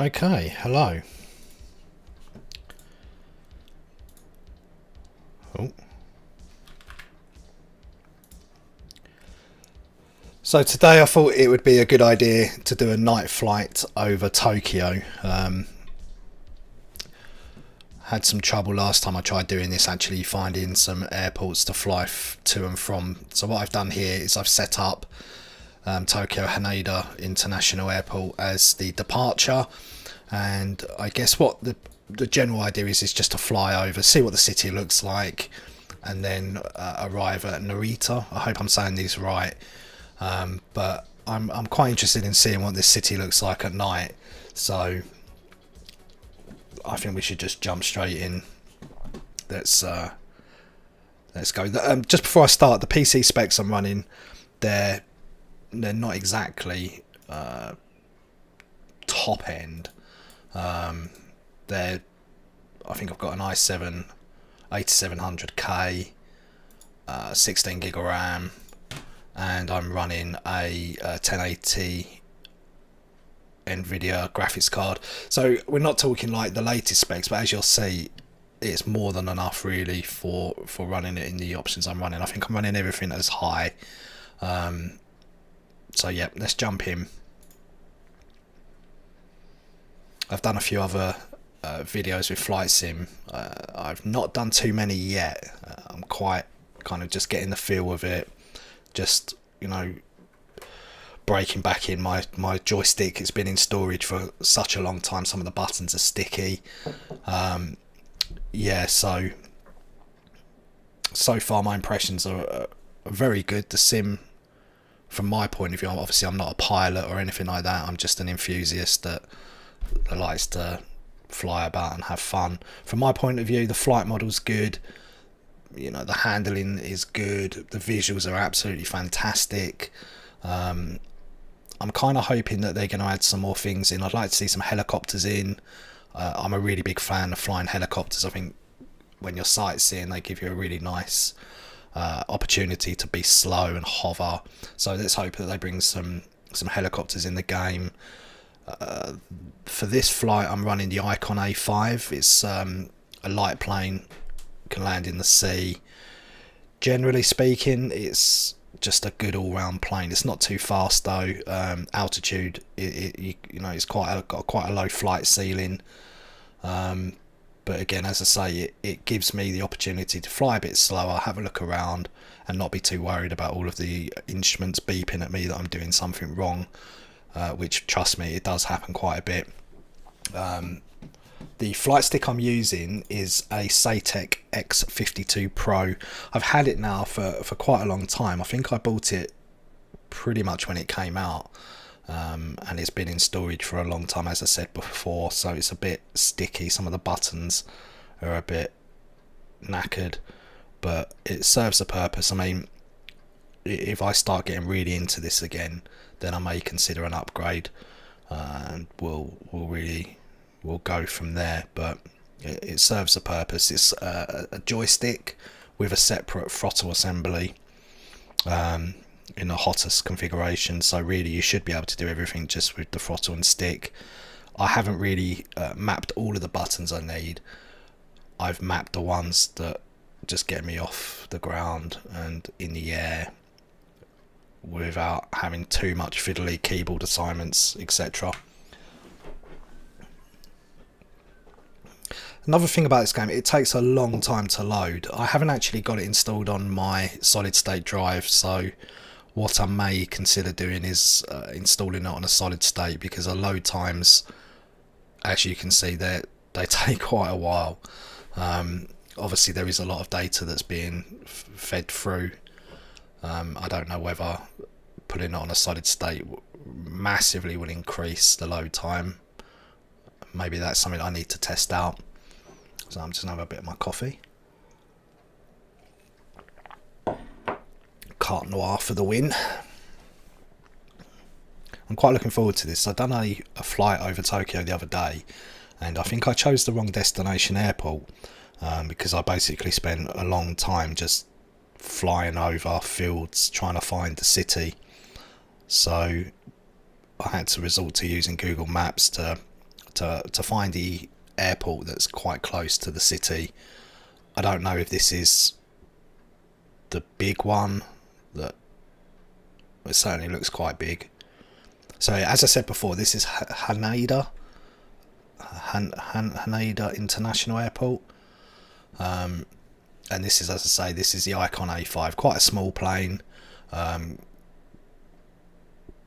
Okay, hello. Oh. So today I thought it would be a good idea to do a night flight over Tokyo. Had some trouble last time I tried doing this, actually finding some airports to fly to and from. So what I've done here is I've set up Tokyo Haneda International Airport as the departure, and I guess what the general idea is just to fly over, see what the city looks like, and then arrive at Narita. I hope I'm saying these right, but I'm quite interested in seeing what this city looks like at night. So I think we should just jump straight in. Let's go. Just before I start, the PC specs I'm running, they're not exactly top end. I think I've got an i7 8700K, 16 gig of RAM, and I'm running a 1080 NVIDIA graphics card. So we're not talking like the latest specs, but as you'll see, it's more than enough really for running it in the options I'm running. I think I'm running everything as high. So yeah, let's jump in. I've done a few other videos with Flight Sim. I've not done too many yet. I'm quite kind of just getting the feel of it. Just, you know, breaking back in my joystick. It's been in storage for such a long time. Some of the buttons are sticky. Yeah, so far my impressions are very good. The sim, from my point of view, obviously I'm not a pilot or anything like that. I'm just an enthusiast that likes to fly about and have fun. From my point of view, the flight model's good. You know, the handling is good. The visuals are absolutely fantastic. I'm kind of hoping that they're going to add some more things in. I'd like to see some helicopters in. I'm a really big fan of flying helicopters. I think when you're sightseeing, they give you a really nice opportunity to be slow and hover. So let's hope that they bring some helicopters in the game. For this flight, I'm running the Icon A5. It's a light plane, can land in the sea. Generally speaking, it's just a good all-round plane. It's not too fast though. Altitude, you know, it's got quite a low flight ceiling. But again, as I say, it gives me the opportunity to fly a bit slower, have a look around, and not be too worried about all of the instruments beeping at me that I'm doing something wrong. Which, trust me, it does happen quite a bit. The flight stick I'm using is a Saitek X52 Pro. I've had it now for quite a long time. I think I bought it pretty much when it came out, and it's been in storage for a long time, as I said before, so it's a bit sticky. Some of the buttons are a bit knackered, but it serves a purpose. I mean, if I start getting really into this again, then I may consider an upgrade, and we'll go from there. But it serves a purpose. It's a joystick with a separate throttle assembly in the hottest configuration, so really you should be able to do everything just with the throttle and stick. I haven't really mapped all of the buttons I need. I've mapped the ones that just get me off the ground and in the air without having too much fiddly keyboard assignments, etc. Another thing about this game, it takes a long time to load. I haven't actually got it installed on my solid state drive, so what I may consider doing is installing it on a solid state, because the load times, as you can see, they take quite a while. Obviously there is a lot of data that's being fed through. I don't know whether putting it on a solid state massively will increase the load time. Maybe that's something I need to test out. So I'm just going to have a bit of my coffee. Carte Noir for the win. I'm quite looking forward to this. I've done a flight over Tokyo the other day, and I think I chose the wrong destination airport, because I basically spent a long time just flying over fields trying to find the city. So I had to resort to using Google Maps to to find the airport that's quite close to the city. I don't know if this is the big one. That it certainly looks quite big. So as I said before, this is Haneda International Airport, and this is, as I say, this is the Icon A5, quite a small plane,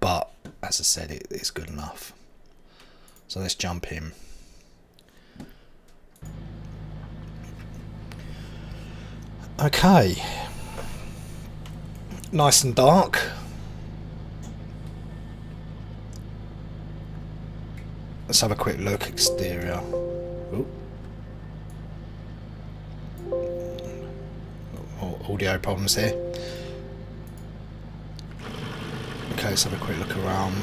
but as I said, it's good enough. So let's jump in. Okay, nice and dark. Let's have a quick look exterior. Ooh. Audio problems here. Okay, let's have a quick look around.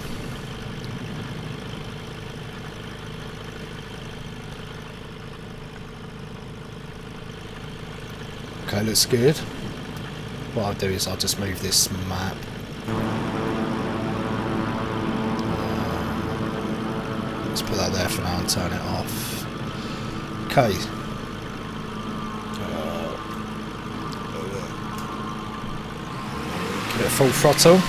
Okay, looks good. What I'll do is I'll just move this map. Let's put that there for now and turn it off. Okay. Give it full throttle.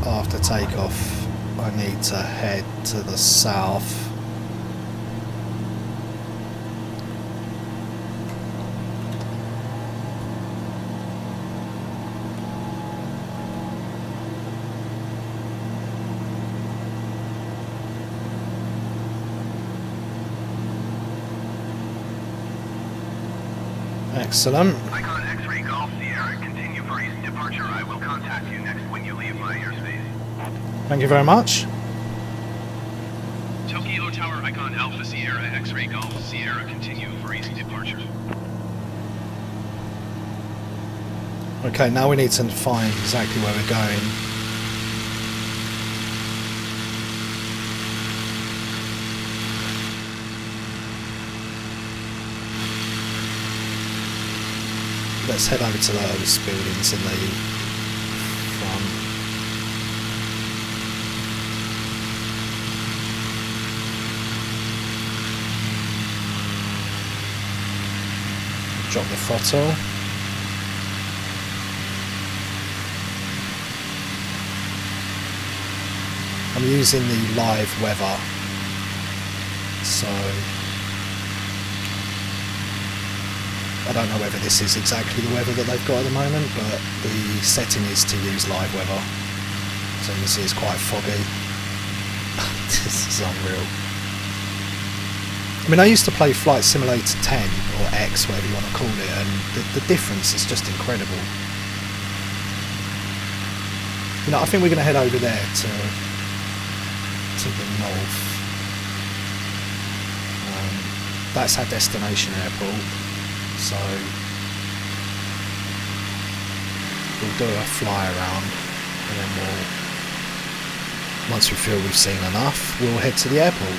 After takeoff, I need to head to the south. Excellent. Icon X-ray Golf Sierra, continue for east departure. I will contact you next when you leave my airspace. Thank you very much. Tokyo Tower Icon Alpha Sierra X-ray Golf Sierra, continue for east departure. Okay, now we need to find exactly where we're going. Let's head over to those buildings in the front. Drop the throttle. I'm using the live weather, so I don't know whether this is exactly the weather that they've got at the moment, but the setting is to use live weather. So you can see it's quite foggy. This is unreal. I mean, I used to play Flight Simulator 10 or X, whatever you want to call it, and the difference is just incredible. You know, I think we're going to head over there to the north. That's our destination airport. So we'll do a fly around, and then once we feel we've seen enough, we'll head to the airport.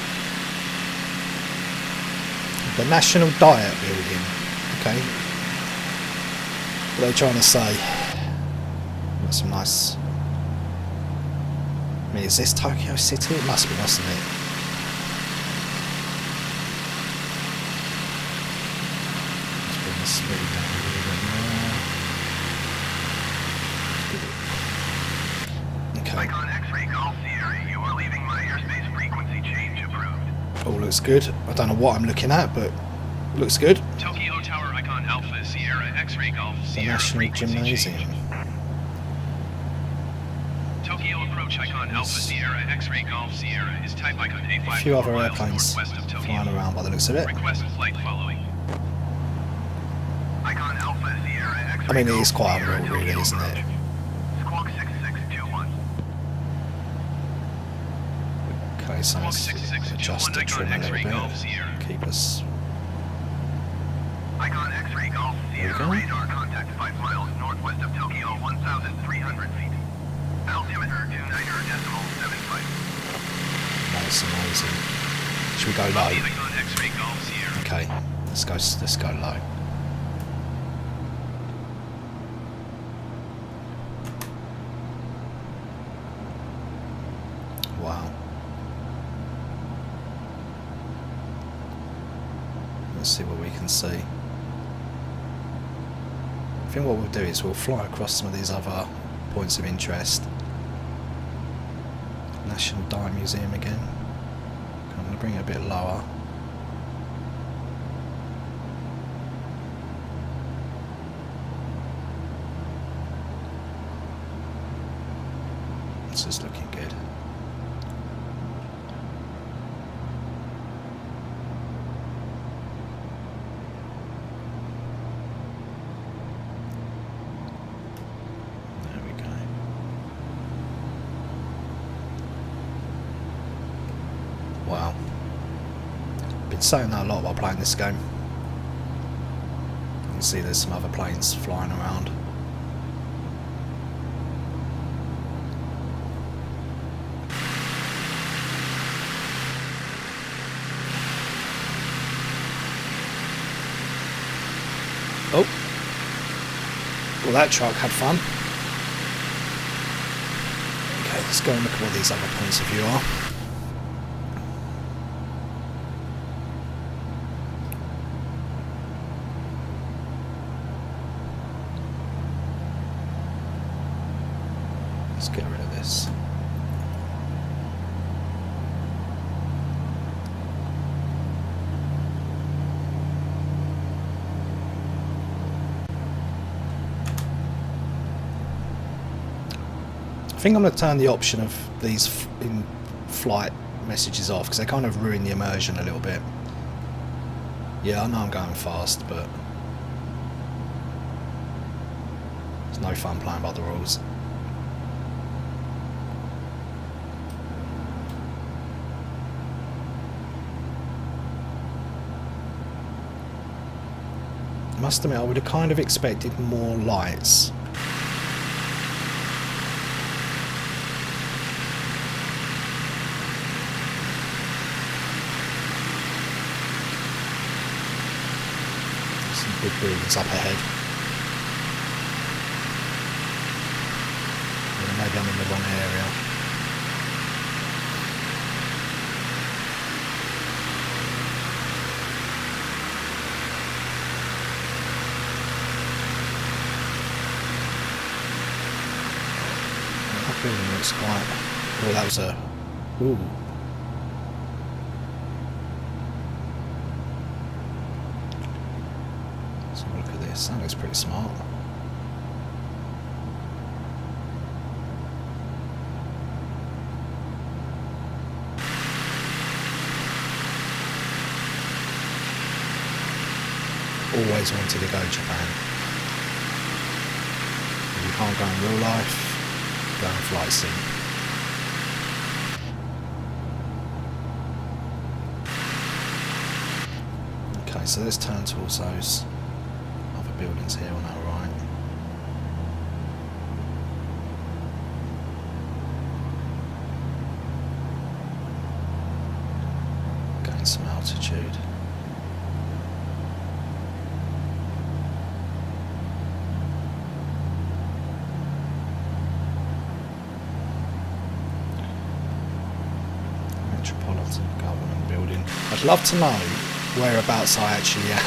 The National Diet Building. Okay. What are they trying to say? Got some nice. I mean, is this Tokyo City? It must be, mustn't it? Speed down a little bit more. Okay. Icon X-ray Golf Sierra, you are leaving my airspace. Frequency change approved. All looks good. I don't know what I'm looking at, but it looks good. Tokyo Tower Icon Alpha Sierra X-ray Golf The Sierra. National Gymnasium. Tokyo approach Icon Alpha Sierra X-ray Golf Sierra is type Icon A5. A few other airplanes flying around by the looks of it. Request flight following. Icon Alpha Sierra X-ray. I mean, it is quite unreal, really, isn't it? Squawk 6621. Okay, so let's adjust the trim a little bit. Keep us There we go. Radar contact 5 miles northwest of Tokyo, 1,300 feet. Altimeter 29.75. That's amazing. Should we go low? Leaving on X-ray Golf Sierra. Okay, let's go low. Wow. Let's see what we can see. I think what we'll do is we'll fly across some of these other points of interest. National Dye Museum again. I'm going to bring it a bit lower. This is looking good. There we go. Wow. Been saying that a lot while playing this game. You can see there's some other planes flying around. Oh, well that truck had fun. Okay, let's go and look at what these other points of view are. Let's get rid of this. I think I'm going to turn the option of these in-flight messages off because they kind of ruin the immersion a little bit. Yeah, I know I'm going fast, but it's no fun playing by the rules. I must admit, I would have kind of expected more lights. Big buildings up ahead. Or maybe I'm in the wrong area. That building looks quite... Oh, that was a... Ooh. That looks pretty smart. Always wanted to go to Japan. If you can't go in real life, go and flight sim. Okay, so let's turn towards those buildings here on our right. Gain some altitude. Metropolitan Government Building. I'd love to know whereabouts I actually am.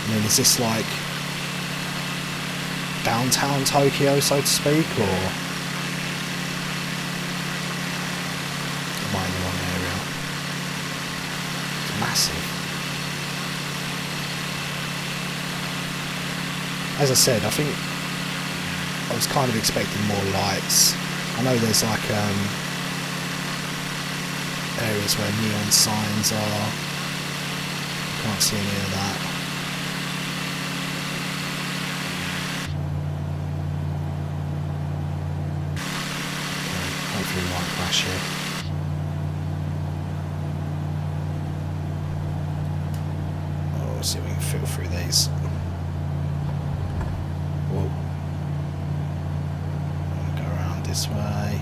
I mean, is this like downtown Tokyo, so to speak, or am I in the wrong area? It's massive. As I said, I think I was kind of expecting more lights. I know there's like areas where neon signs are. Can't see any of that. Hopefully we won't crash here. Oh, we'll see if we can feel through these. this way.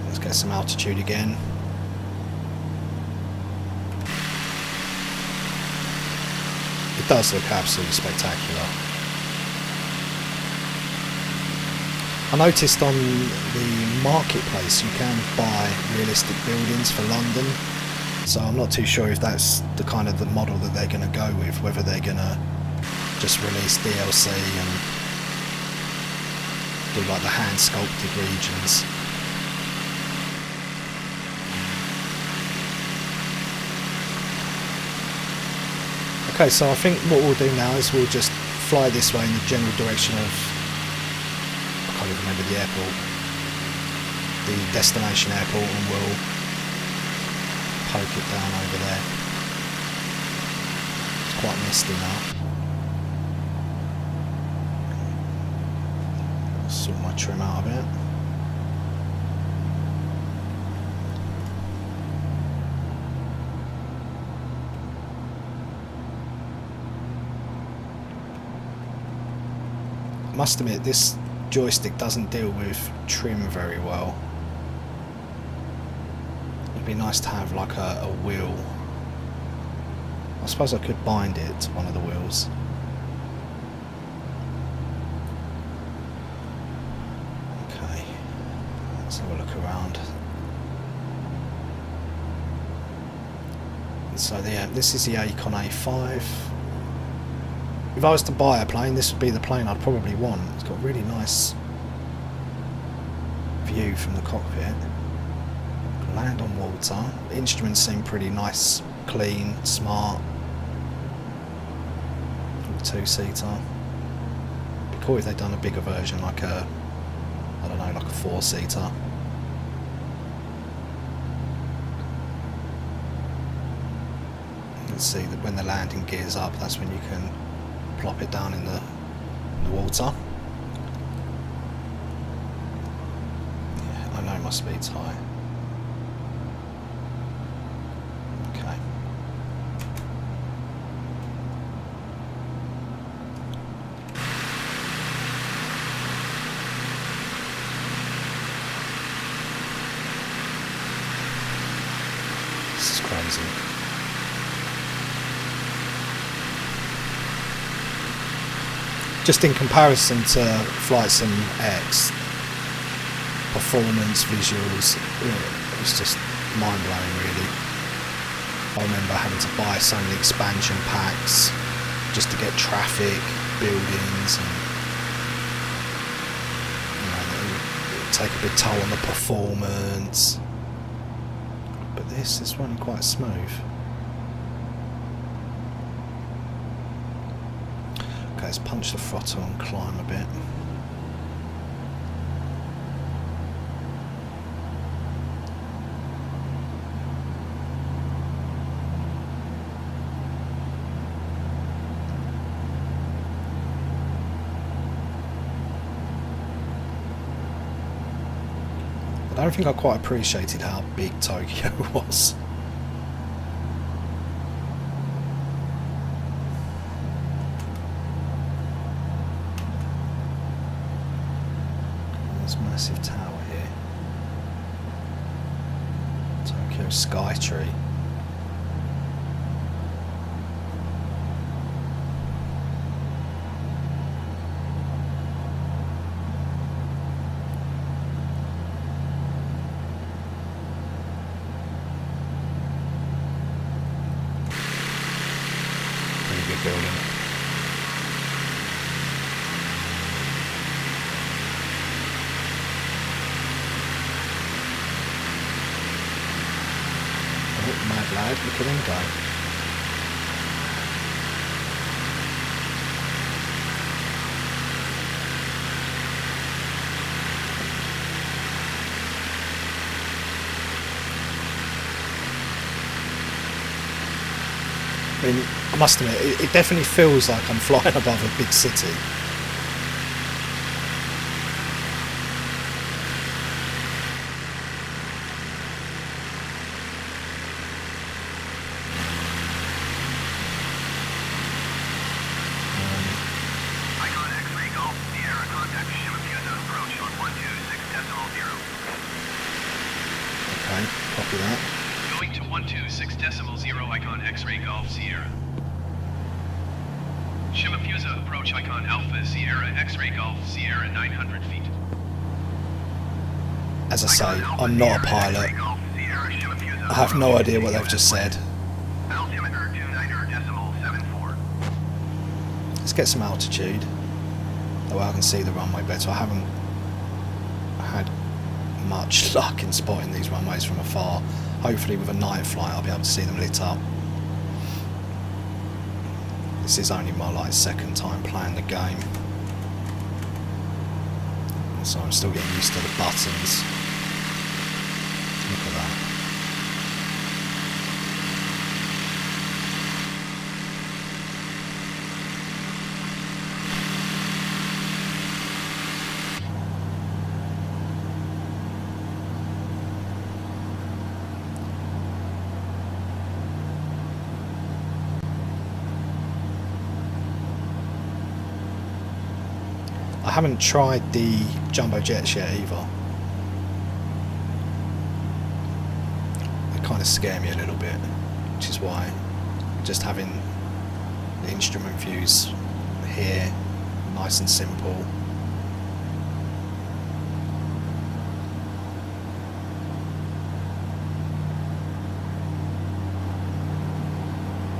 Let's get some altitude again. It does look absolutely spectacular. I noticed on the marketplace you can buy realistic buildings for London, so I'm not too sure if that's the kind of the model that they're going to go with, whether they're going to just release DLC and do like the hand sculpted regions. Okay, so I think what we'll do now is we'll just fly this way in the general direction of, I can't even remember the airport, the destination airport, and we'll poke it down over there. It's quite misty now. Sort my trim out of it. I must admit, this joystick doesn't deal with trim very well. It'd be nice to have like a wheel. I suppose I could bind it to one of the wheels. Okay, let's have a look around. So yeah, this is the Acon A5. If I was to buy a plane, this would be the plane I'd probably want. It's got a really nice view from the cockpit. Land on water. The instruments seem pretty nice, clean, smart. Two-seater. It'd be cool if they'd done a bigger version, like a, I don't know, like a four-seater. Let's see that when the landing gears up, that's when you can plop it down in the water. Yeah, I know my speed's high. Okay. This is crazy. Just in comparison to Flight Sim X, performance, visuals, it's just mind-blowing really. I remember having to buy so many expansion packs just to get traffic, buildings, and it would take a big toll on the performance. But this is running quite smooth. Let's punch the throttle and climb a bit. I don't think I quite appreciated how big Tokyo was. Massive tower here. Tokyo Skytree. Pretty good building. Mad lad, look at him go. I mean, I must admit, it definitely feels like I'm flying above a big city. X-Ray Golf Sierra. Shimafusa approach icon Alpha Sierra X-Ray Golf Sierra 900 feet. As I say, I'm not a pilot. I have no idea what they've just said. Altimeter 29.74. Let's get some altitude. That way I can see the runway better. I haven't had much luck in spotting these runways from afar. Hopefully with a night flight I'll be able to see them lit up. This is only my second time playing the game, so I'm still getting used to the buttons. Look at that. I haven't tried the jumbo jets yet either. They kind of scare me a little bit, which is why just having the instrument views here, nice and simple.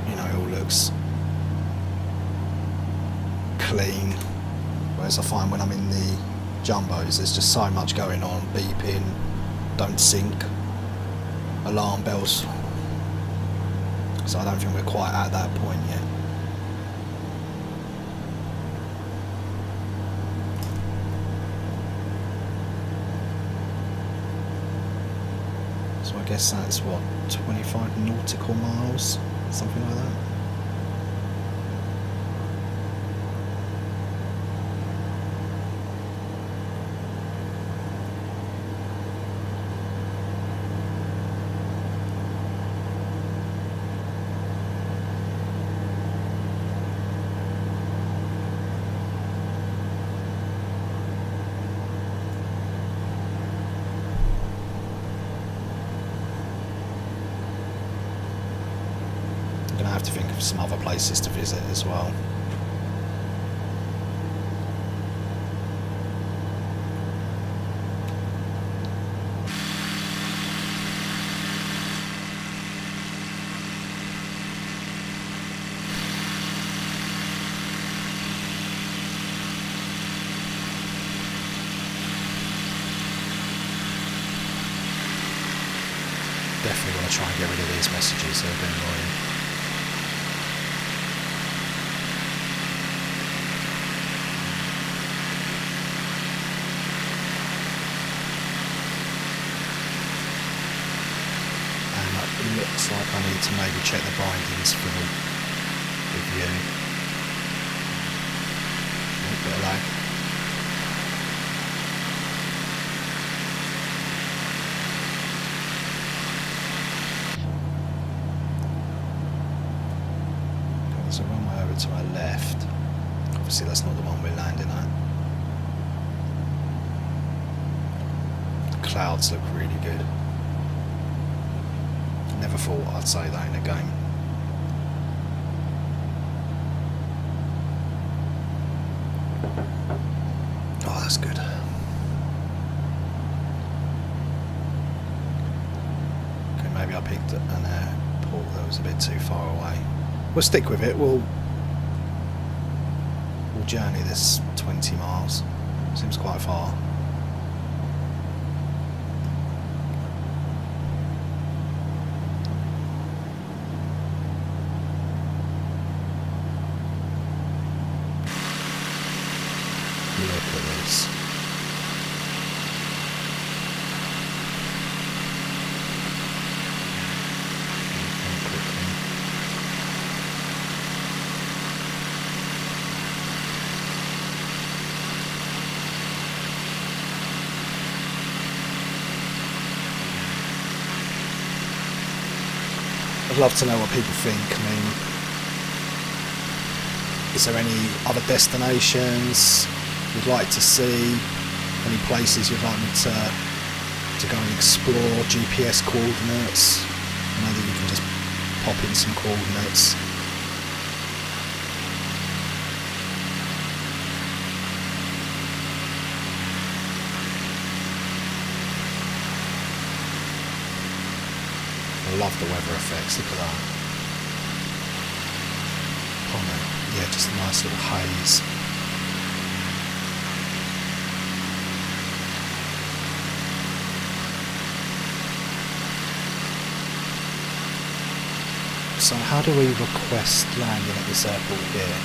You know, it all looks clean. Whereas I find when I'm in the jumbos, there's just so much going on, beeping, don't sync, alarm bells. So I don't think we're quite at that point yet. So I guess that's what, 25 nautical miles, something like that. I have to think of some other places to visit as well. Definitely want to try and get rid of these messages, they're a bit annoying. Looks like I need to maybe check the bindings for the view. A bit of lag. Okay, there's a runway over to our left. Obviously that's not the one we're landing at. The clouds look really good. Never thought I'd say that in a game. Oh, that's good. Okay, maybe I picked an airport that was a bit too far away. We'll stick with it. We'll journey this 20 miles. Seems quite far. Look at this. I'd love to know what people think. I mean, is there any other destinations you'd like to see? Any places you'd like me to go and explore? GPS coordinates? I know that you can just pop in some coordinates. I love the weather effects, look at that. Oh no, yeah, just a nice little haze. So how do we request landing at this airport here?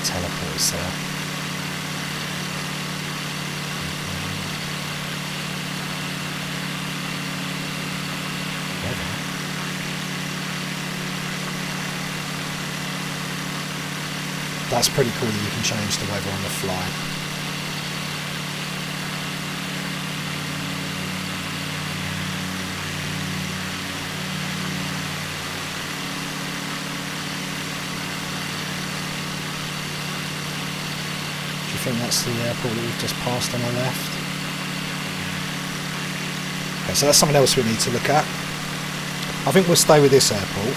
Teleports there. That's pretty cool that you can change the weather on the fly. I think that's the airport that we've just passed on the left. Okay, so that's something else we need to look at. I think we'll stay with this airport.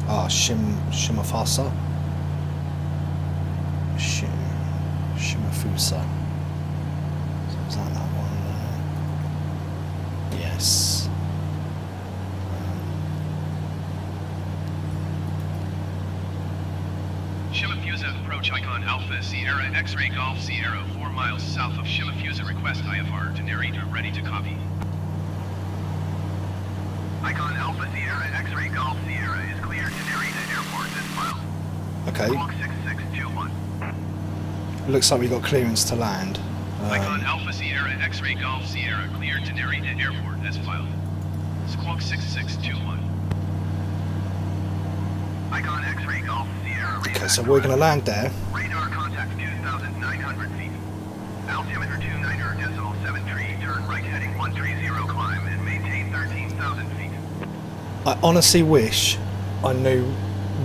Ah, Shimafasa. Shimafusa. So is that one? Yes. Shimafusa, approach icon Alpha Sierra X-ray Golf Sierra 4 miles south of Shimafusa. Request IFR to narrator ready to copy. Icon Alpha Sierra X-ray Golf Sierra is cleared to Narita Airport this file. Okay. Clock 6621. Looks like we got clearance to land. Icon Alpha Sierra X-ray Golf Sierra cleared to Narita Airport as filed. Squawk 6621. Icon X-ray Golf Sierra. Okay, so we're going to land there. Radar contact 2,900 feet. Altimeter 29.73. Turn right heading 130 climb and maintain 13,000 feet. I honestly wish I knew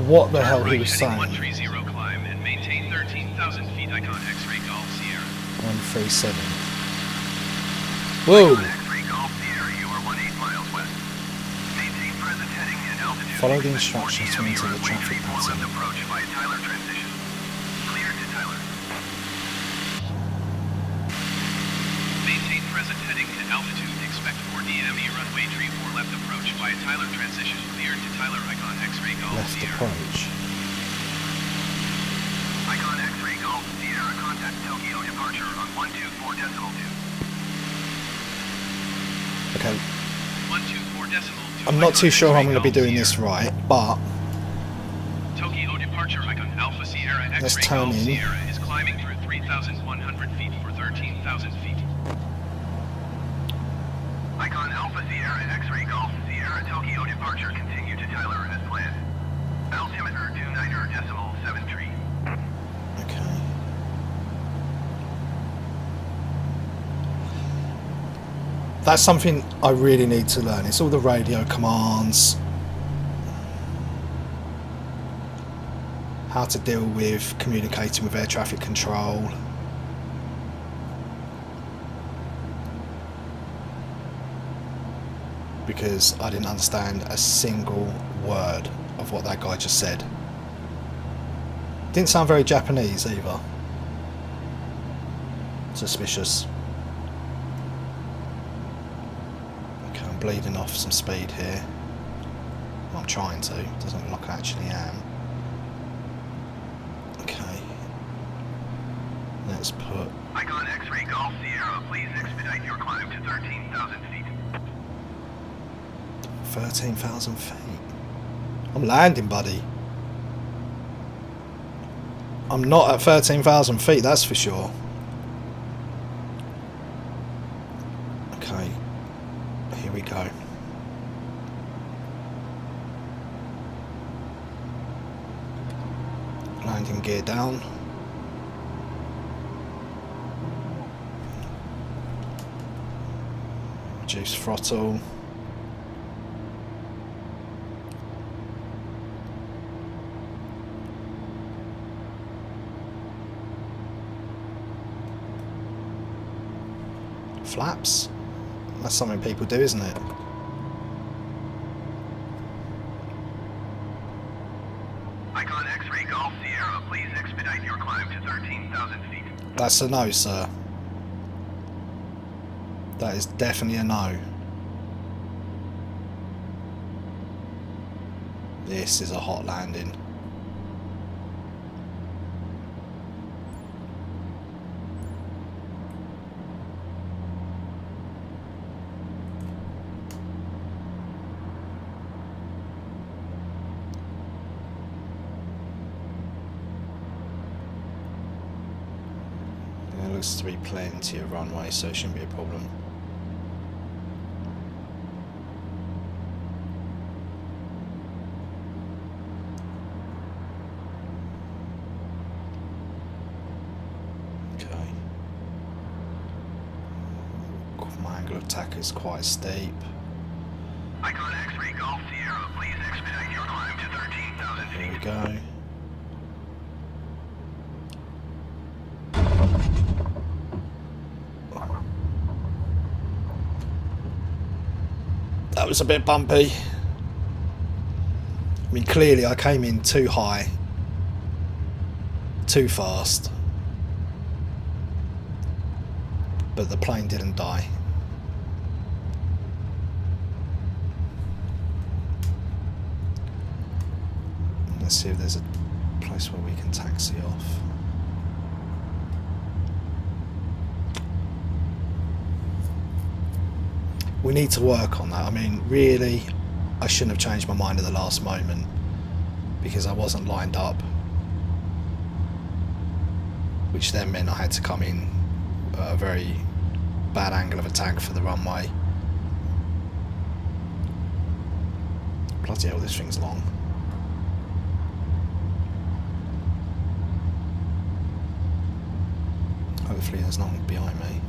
what the hell he was saying. 130 climb and maintain 13,000 feet. Icon X-ray Golf Sierra. 137. Whoa! X-ray Golf Sierra, you are 18 miles west. Maintain present heading and altitude. Follow the instructions to enter the traffic pattern. Approach by Tyler transition. Clear to Tyler. Maintain present heading and altitude. Expect 4 DME runway 34 left approach by Tyler transition. Clear to Tyler. Icon X-ray Golf Left Sierra. approach. Icon X-ray Golf Sierra. Contact Tokyo departure on 124.2. Okay. 124.2. I'm not too sure I'm going to be doing this right, but Tokyo departure icon Alpha Sierra let's X-ray turn Golf in. Sierra is climbing through 3,100 feet for 13,000 feet. Icon Alpha Sierra X-ray Golf Sierra Tokyo departure continue to Tyler as planned. Altimeter 29.73. okay. That's something I really need to learn. It's all the radio commands, how to deal with communicating with air traffic control. Because I didn't understand a single word of what that guy just said. Didn't sound very Japanese either. Suspicious. Okay, I'm bleeding off some speed here. Well, I'm trying to. Doesn't look like I actually am. Okay. Let's put... Icon X-ray Golf Sierra, please expedite your climb to 13,000 feet. 13,000 feet. I'm landing, buddy. I'm not at 13,000 feet, that's for sure. Okay. Here we go. landing gear down. Reduce throttle. Flaps. That's something people do, isn't it? Icon X-ray Golf Sierra, please expedite your climb to 13,000 feet. That's a no, sir. That is definitely a no. This is a hot landing. There looks to be plenty of runway, so it shouldn't be a problem. Attack is quite steep. Icon X-ray Golf Sierra, please expedite your climb to 13,000 feet. Here we go. That was a bit bumpy. I mean, clearly I came in too high, too fast, but the plane didn't die. Let's see if there's a place where we can taxi off. We need to work on that. I mean, really, I shouldn't have changed my mind at the last moment because I wasn't lined up, which then meant I had to come in at a very bad angle of attack for the runway. Bloody hell, this thing's long. Hopefully there's no one behind me.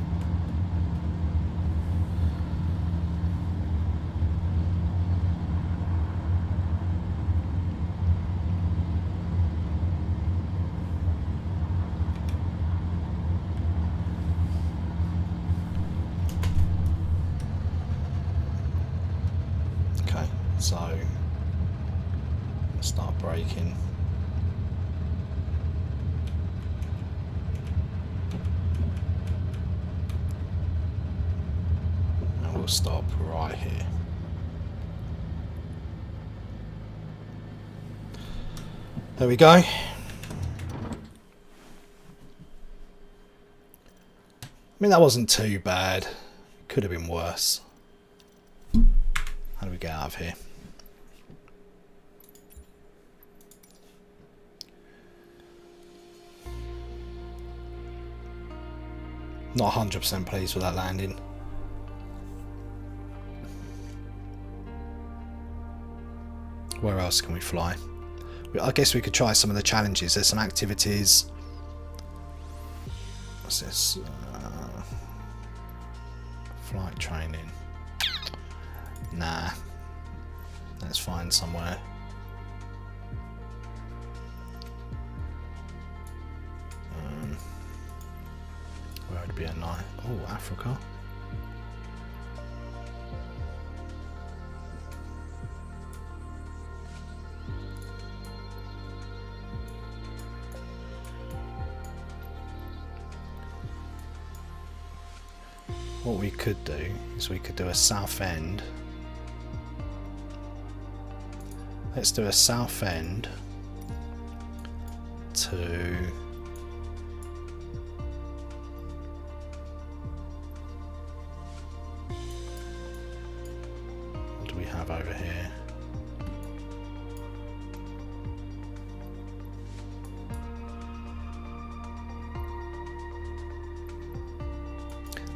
Okay, so start braking. We'll stop right here. There we go. I mean, that wasn't too bad. Could have been worse. How do we get out of here? Not 100% pleased with that landing. Where else can we fly? I guess we could try some of the challenges. There's some activities. What's this? Flight training. Nah. Let's find somewhere. Where would be a night? Oh, Africa. What we could do is we could do a Southend. Let's do a Southend to what do we have over here?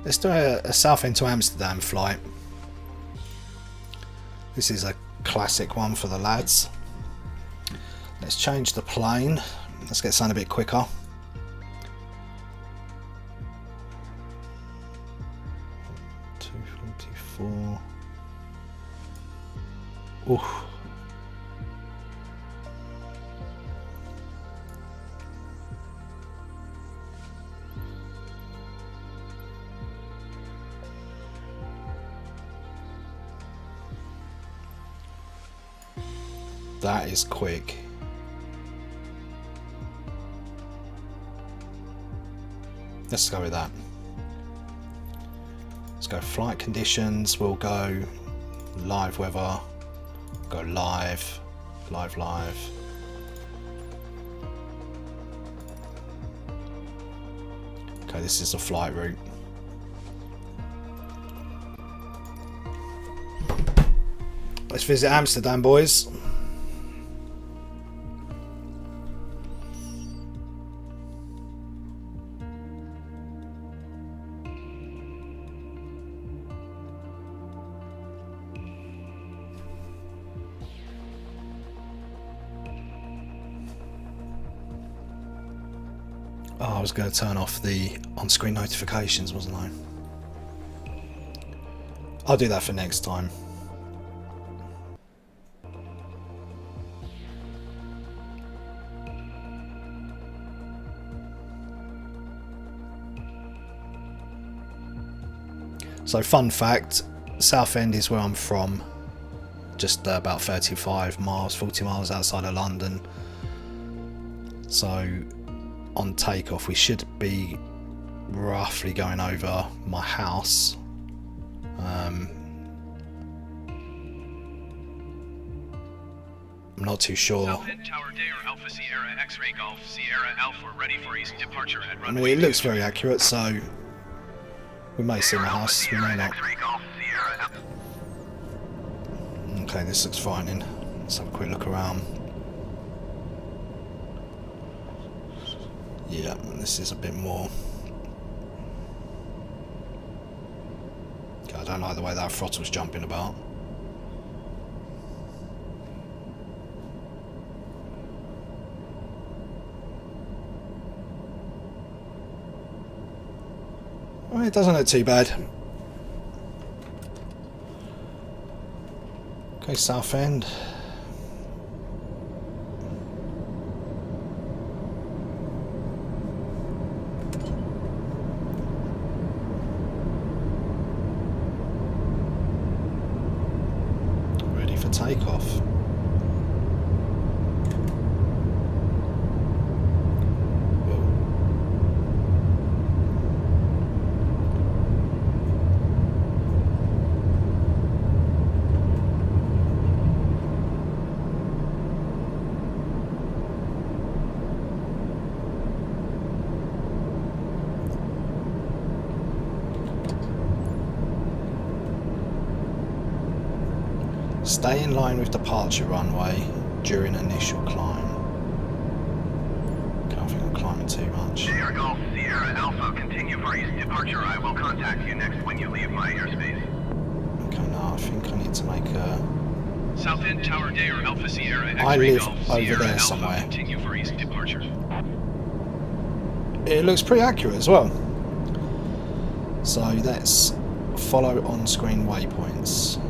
Let's do a Southend to Amsterdam flight. This is a classic one for the lads. Let's change the plane. Let's get something a bit quicker. $244. Oof. That is quick. Let's go with that. Let's go flight conditions. We'll go live weather. Go live. Okay, this is the flight route. Let's visit Amsterdam, boys. Oh, I was going to turn off the on-screen notifications, wasn't I? I'll do that for next time. So, fun fact, Southend is where I'm from, just about 35 miles, 40 miles outside of London. So, on takeoff, we should be roughly going over my house. I'm not too sure. Southend Tower Dare Alpha Sierra X-Ray Golf Sierra Alpha ready for east departure at I runway. mean, it looks very accurate, so we may see my house, we may not. Okay, this looks frightening. Let's have a quick look around. Yeah, this is a bit more. Okay, I don't like the way that throttle's jumping about. Well, it doesn't look too bad. Okay, Southend. Ready for takeoff. Stay in line with departure runway during initial climb. Okay, I think I'm climbing too much. Sierra Golf Sierra Alpha, continue for east departure. I will contact you next when you leave my airspace. Okay, no, I think I need to make a... Southend Tower Dare Alpha Sierra X-Ray I live Golf over Sierra there Alpha, somewhere. continue for east departure. It looks pretty accurate as well. So let's follow on-screen waypoints.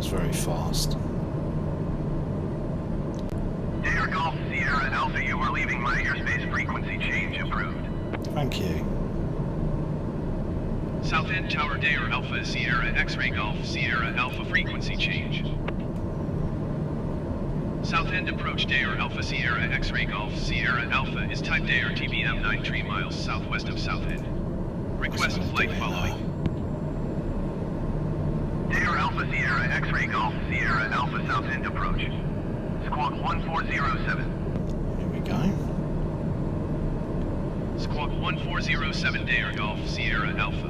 Very fast. Dare Golf Sierra Alpha, you are leaving my airspace. Frequency change approved. Thank you. Southend Tower Dare Alpha Sierra X-Ray Golf Sierra Alpha, frequency change. Southend approach Dare Alpha Sierra X-Ray Golf Sierra Alpha is type Dare TBM 93 miles southwest of Southend. Request flight following. Dare Alpha Sierra X-Ray Golf Sierra Alpha Southend approach. Squawk 1407. Here we go. Squawk 1407 Dare Golf Sierra Alpha.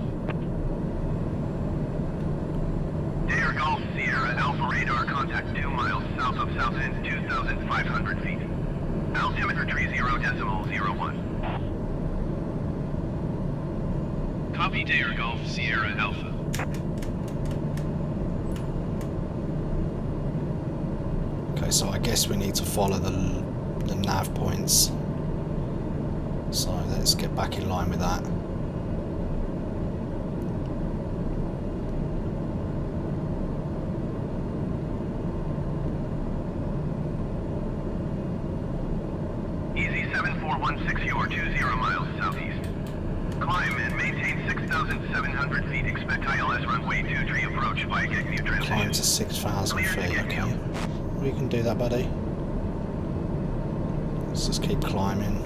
Dare Golf Sierra Alpha radar contact 2 miles south of Southend, 2,500 feet. Altimeter tree 0.01. Copy Dare Golf Sierra Alpha. Okay, so I guess we need to follow the nav points. So let's get back in line with that. Easy 7416, you are 20 miles southeast. Climb and maintain 6,700 feet. Expect ILS runway 23 approach via Gagnew transition. Climb to 6,000 feet, okay. We can do that, buddy. Let's just keep climbing.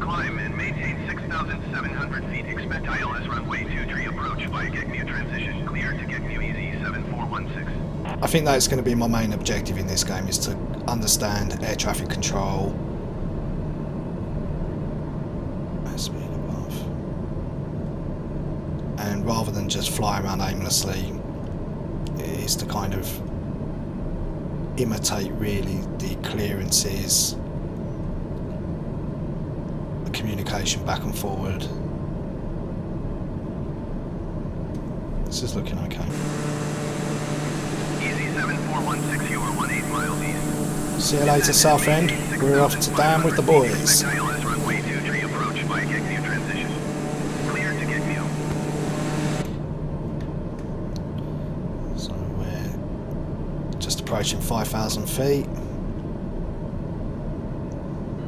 Climb and maintain 6,700 feet. Expect ILS runway 23 approach via Gagnew transition. Clear to Gagnew Easy 7416. I think that's going to be my main objective in this game, is to understand air traffic control. Airspeed above. And rather than just fly around aimlessly, is to kind of imitate really the clearances, the communication back and forward. This is looking okay. Easy 7416, you are 18 miles east. See you later, Southend. We're off to Dam with the boys. Expect ILS runway 23 approach via Gagnew transition. Clear to Gagnew. So we're just approaching 5,000 feet.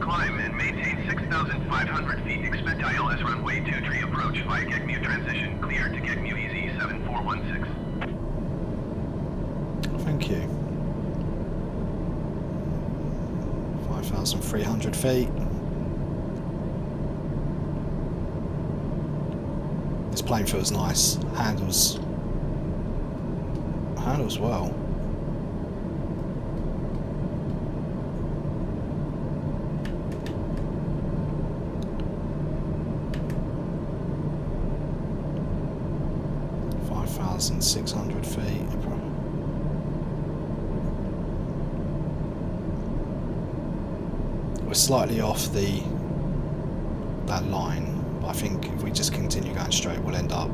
Climb and maintain 6,500 feet. Expect ILS runway 23 approach via Gagnew transition. Clear to Gagnew Easy 7416. Thank you. 5,300 feet. This plane feels nice. Handles well. $5,600 feet. We're slightly off that line, but I think if we just continue going straight, we'll end up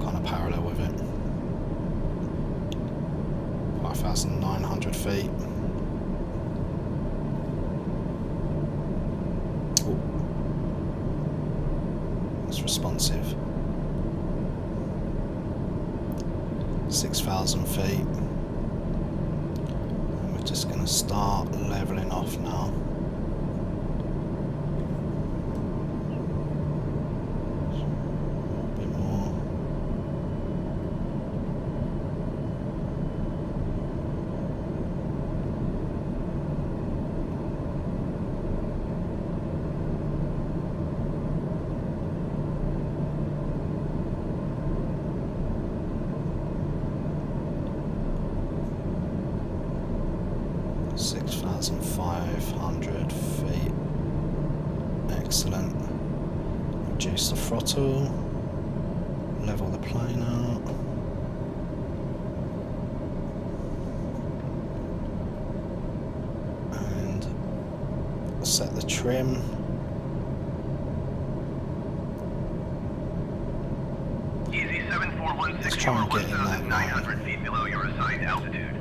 kind of parallel with it. 5,900 feet. Ooh. It's responsive. 6,000 feet. Just going to start leveling off now. A bit more. feet. Excellent. Reduce the throttle. Level the plane out. And set the trim. Easy 7416. Let's try and get in that 900 feet below your assigned altitude.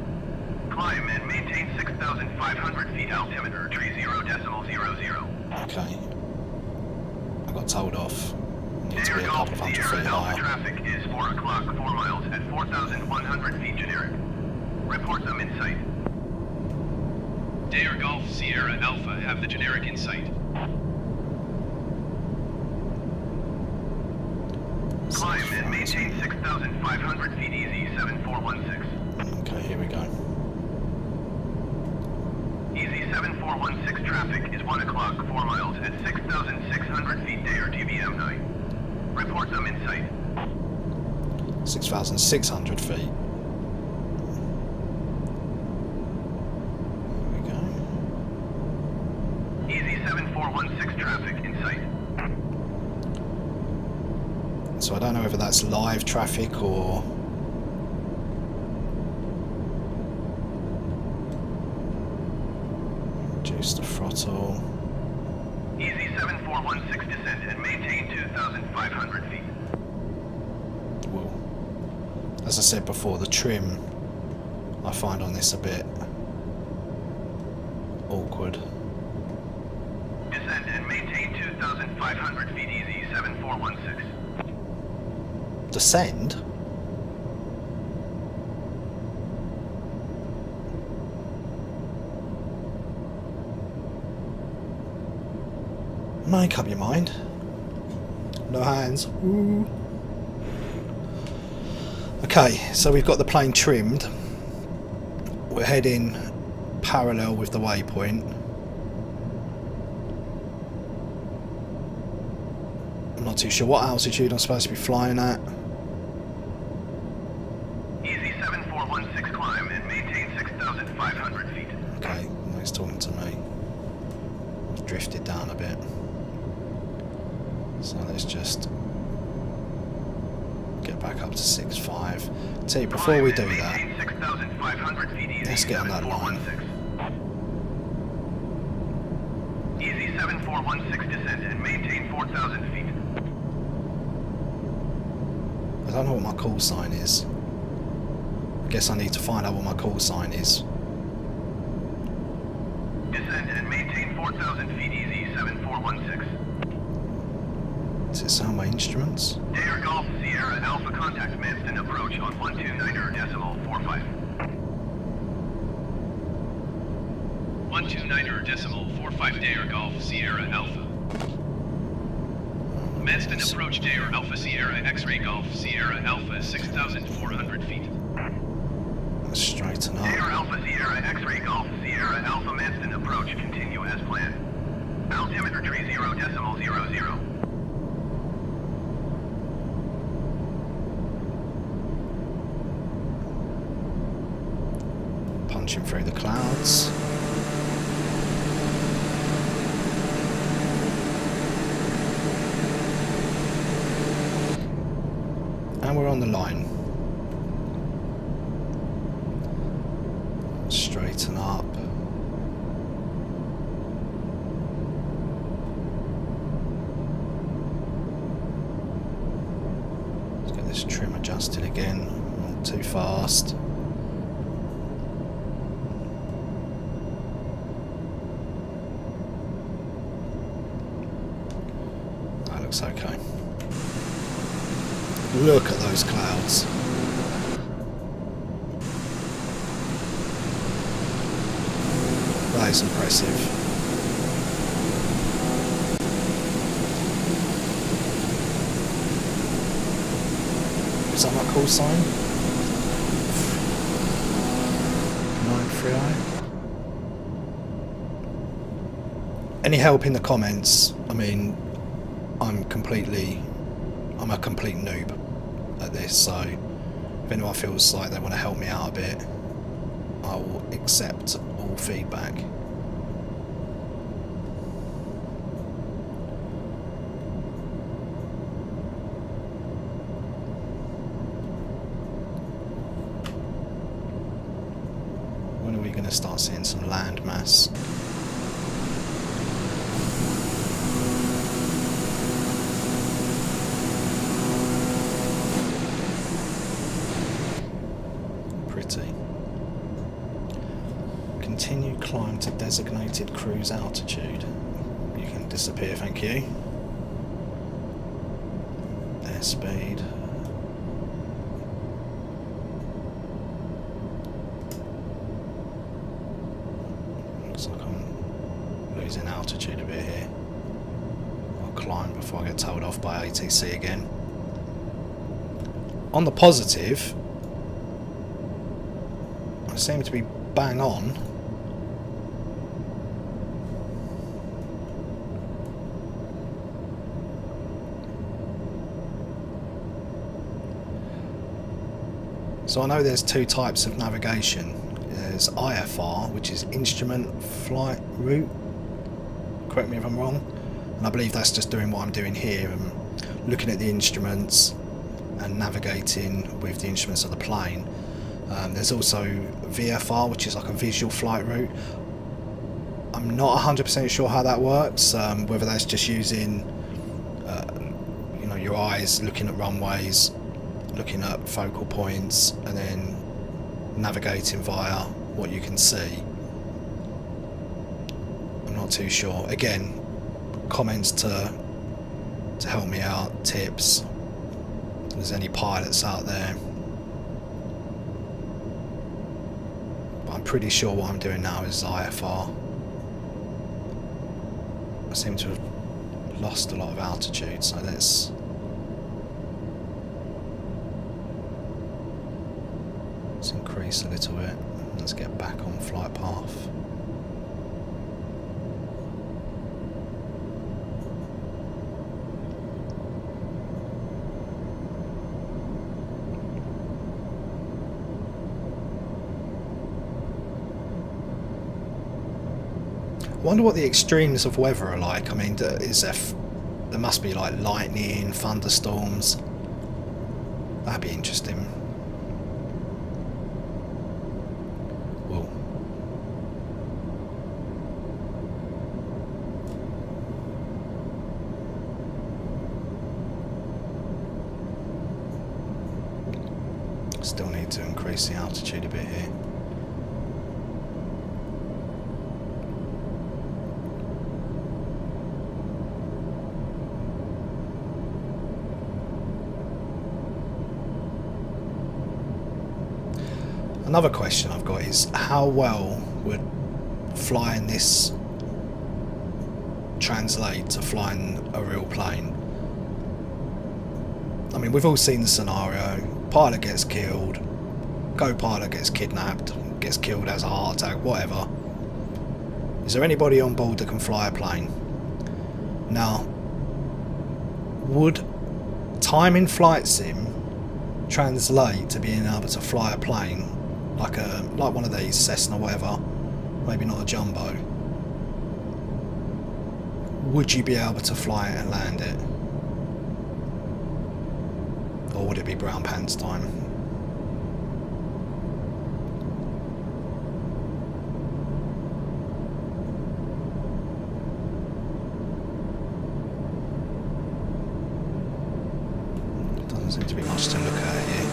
Climb and maintain 6,500 feet altimeter, 30.00. Okay. I got told off. Need to be a Golf couple of hundred Sierra feet Alpha higher. traffic is 4 o'clock, 4 miles at 4,100 feet generic. Report them in sight. Dare Golf Sierra Alpha have the generic in sight. Climb and maintain 6,500 feet easy, 7416. Okay, here we go. Easy 7416 traffic is 1 o'clock, 4 miles at 6,600 feet Dare TBM 9. Report them in sight. 6,600 feet. There we go. Easy 7416 traffic in sight. So I don't know whether that's live traffic or... Reduce the throttle. Easy 7416 descend and maintain 2,500 feet. Well, as I said before, the trim I find on this a bit awkward. Descend and maintain 2,500 feet. Easy 7416. Descend? Make up your mind. No hands. Ooh. Okay, so we've got the plane trimmed. We're heading parallel with the waypoint. I'm not too sure what altitude I'm supposed to be flying at. Easy 7416 climb and maintain 6,500 feet. Okay, now he's talking to me. I've drifted down a bit. So let's just get back up to 6.5. Tell you, before we do that, let's get on that line. Easy 7416 descend and maintain 4,000 feet. I don't know what my call sign is. I guess I need to find out what my call sign is. Descend and maintain 4,000 feet. Easy 7416. Does it sound my instruments? Dare Golf Sierra Alpha contact Manston approach on 129.45. 129.45 Dare Golf Sierra Alpha. Manston approach Dare Alpha Sierra X-ray Golf Sierra Alpha 6,400 feet. Let's straighten up. Dare Alpha Sierra X-ray Golf Sierra Alpha Manston approach continue as planned. Altimeter tree 0.00. Punching through the clouds. And we're on the line. Straighten up. Let's get this trim adjusted again. Not too fast. That looks okay. Look at those clouds. That is impressive. Is that my call sign? 930. Any help in the comments? I mean, I'm a complete noob at this, so if anyone feels like they want to help me out a bit, I will accept all feedback. When are we going to start seeing some land mass? Continue climb to designated cruise altitude. You can disappear, thank you. Airspeed. Looks like I'm losing altitude a bit here. I'll climb before I get told off by ATC again. On the positive, I seem to be bang on. So I know there's two types of navigation. There's IFR, which is instrument flight route. Correct me if I'm wrong. And I believe that's just doing what I'm doing here and looking at the instruments and navigating with the instruments of the plane. There's also VFR, which is like a visual flight route. I'm not 100% sure how that works, whether that's just using you know, your eyes looking at runways, looking at focal points, and then navigating via what you can see. I'm not too sure. Again, comments to help me out, tips, if there's any pilots out there. But I'm pretty sure what I'm doing now is IFR. I seem to have lost a lot of altitude, so let's increase a little bit. Let's get back on flight path. I wonder what the extremes of weather are like. I mean, is there must be like lightning, thunderstorms. That'd be interesting. Whoa. Still need to increase the altitude a bit here. Another question I've got is, how well would flying this translate to flying a real plane? I mean, we've all seen the scenario. Pilot gets killed, co-pilot gets kidnapped, gets killed, has a heart attack, whatever. Is there anybody on board that can fly a plane? Now, would time in flight sim translate to being able to fly a plane? Like one of these, Cessna, whatever, maybe not a jumbo. Would you be able to fly it and land it? Or would it be brown pants time? Doesn't seem to be much to look at here.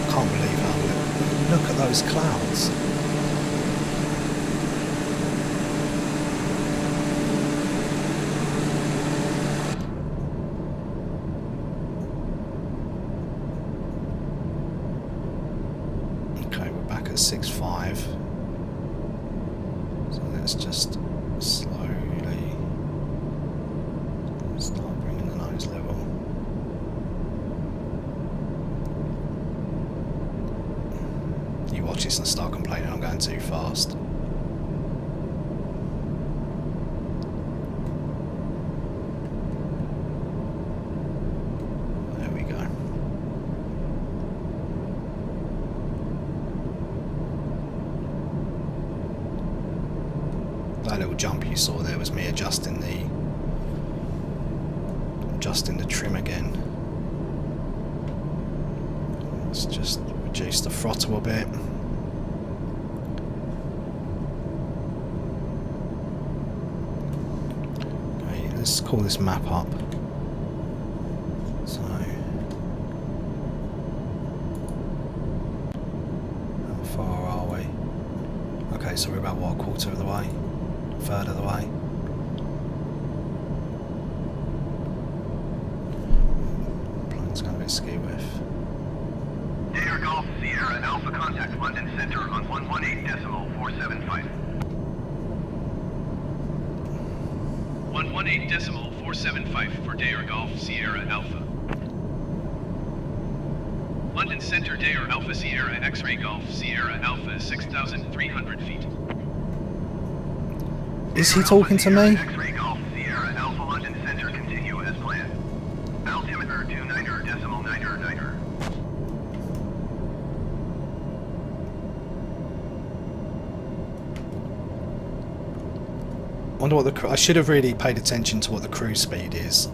Can't believe how look at those clouds. Okay, we're back at 6.5. So let's just slowly start bringing the nose level. You watch this and start complaining I'm going too fast. There we go. That little jump you saw there was me adjusting the trim again. Let's just reduce the throttle a bit. Okay, let's call this map up. So, how far are we? Okay, so we're about, what, a quarter of the way? A third of the way? Plane's going a bit ski with. Air Golf Sierra Alpha contact London Center on 118.475. 118.475 for Dair Golf Sierra Alpha. London Center Dair Alpha Sierra X-Ray Golf Sierra Alpha 6,300 feet. Is he talking to me? X-Ray Golf Sierra Alpha London Center continue as planned. Altimeter 29.999. Wonder what I should have really paid attention to what the cruise speed is.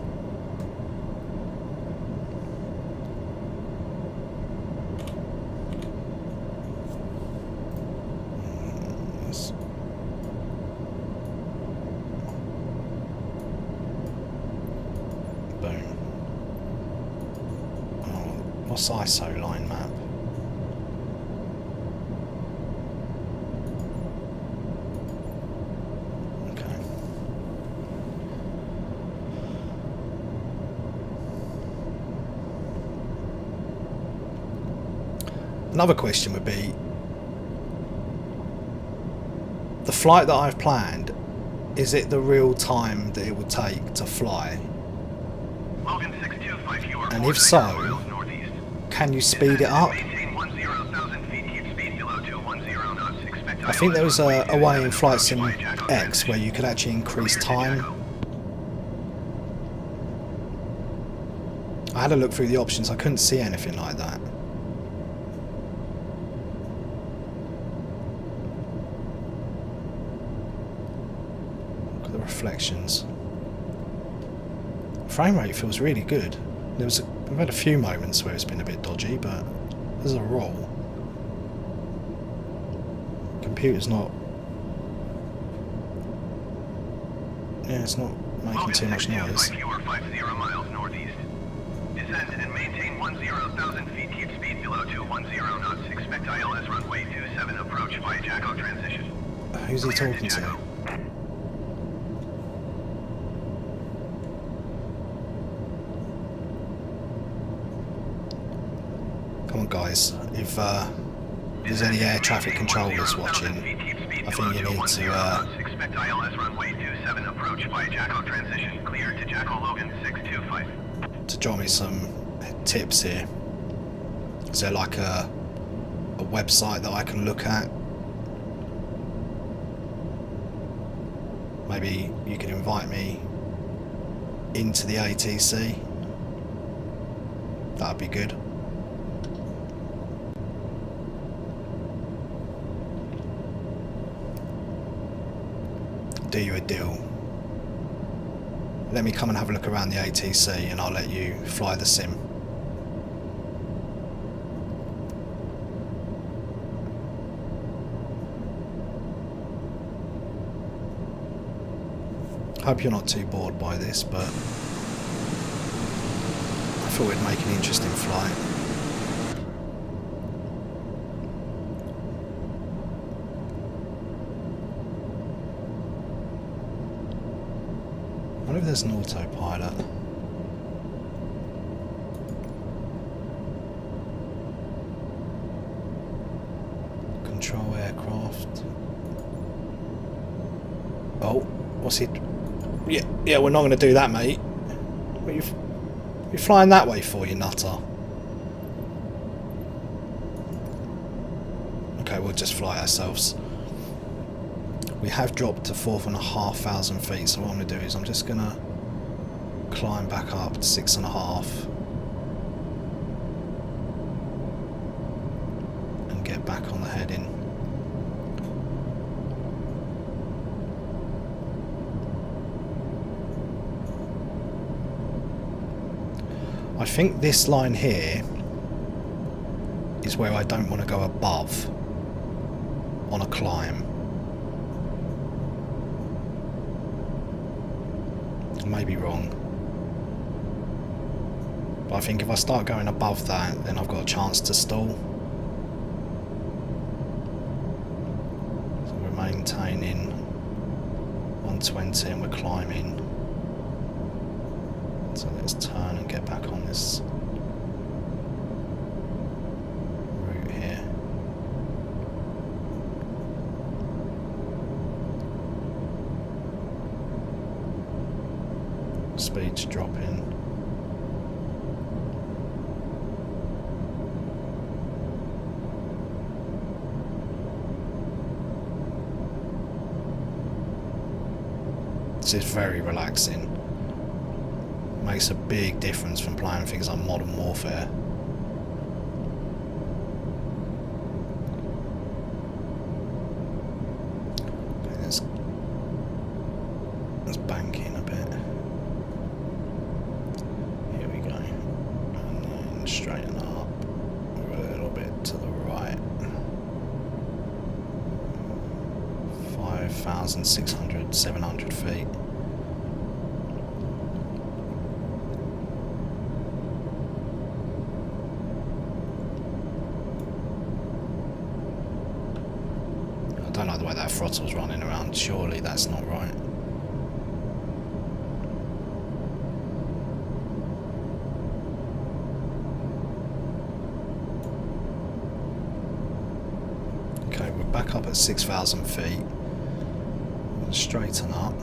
What's ISO line map? Okay. Another question would be, the flight that I've planned, is it the real time that it would take to fly? Logan 625, you are And 4 if so, miles northeast. can you speed it up? Maintain 10,000 feet, keep speed below 210 knots. Expect I think there was a way in Flight Sim approach by Jacko X where you could actually increase time. I had a look through the options, I couldn't see anything like that. Look at the reflections. Frame rate feels really good. We've had a few moments where it's been a bit dodgy, but as a rule, computer's not. Yeah, it's not making too much noise. You are 50 miles northeast. Descend and maintain 10,000 feet. Keep speed below 210 knots. Expect ILS runway 27 approach via Jacko transition. Who's he talking to? Come on, guys. If there's any air traffic controllers watching, I think you need to Expect ILS runway 27 approach via Jacko transition. Clear to Jacko Logan 625. drop me some tips here. Is there like a website that I can look at? Maybe you could invite me into the ATC. That'd be good. Do you a deal. Let me come and have a look around the ATC and I'll let you fly the sim. Hope you're not too bored by this, but I thought it'd make an interesting flight. I wonder if there's an autopilot. Control aircraft. Oh, what's he? Yeah, we're not going to do that, mate. What you're flying that way for, you nutter? Okay, we'll just fly ourselves. We have dropped to 4,500 feet, so what I'm going to do is I'm just going to climb back up to 6,500 and get back on the heading. I think this line here is where I don't want to go above on a climb. I may be wrong, but I think if I start going above that, then I've got a chance to stall. So we're maintaining 120 and we're climbing. So let's turn and get back on this route here. Speed's dropping. This is very relaxing. Makes a big difference from playing things like Modern Warfare. Okay, let's bank in a bit. Here we go. And then straighten up a little bit to the right. 5,600, 700 feet. the way that throttle's running around. Surely that's not right. Okay, we're back up at 6,000 feet. Straighten up.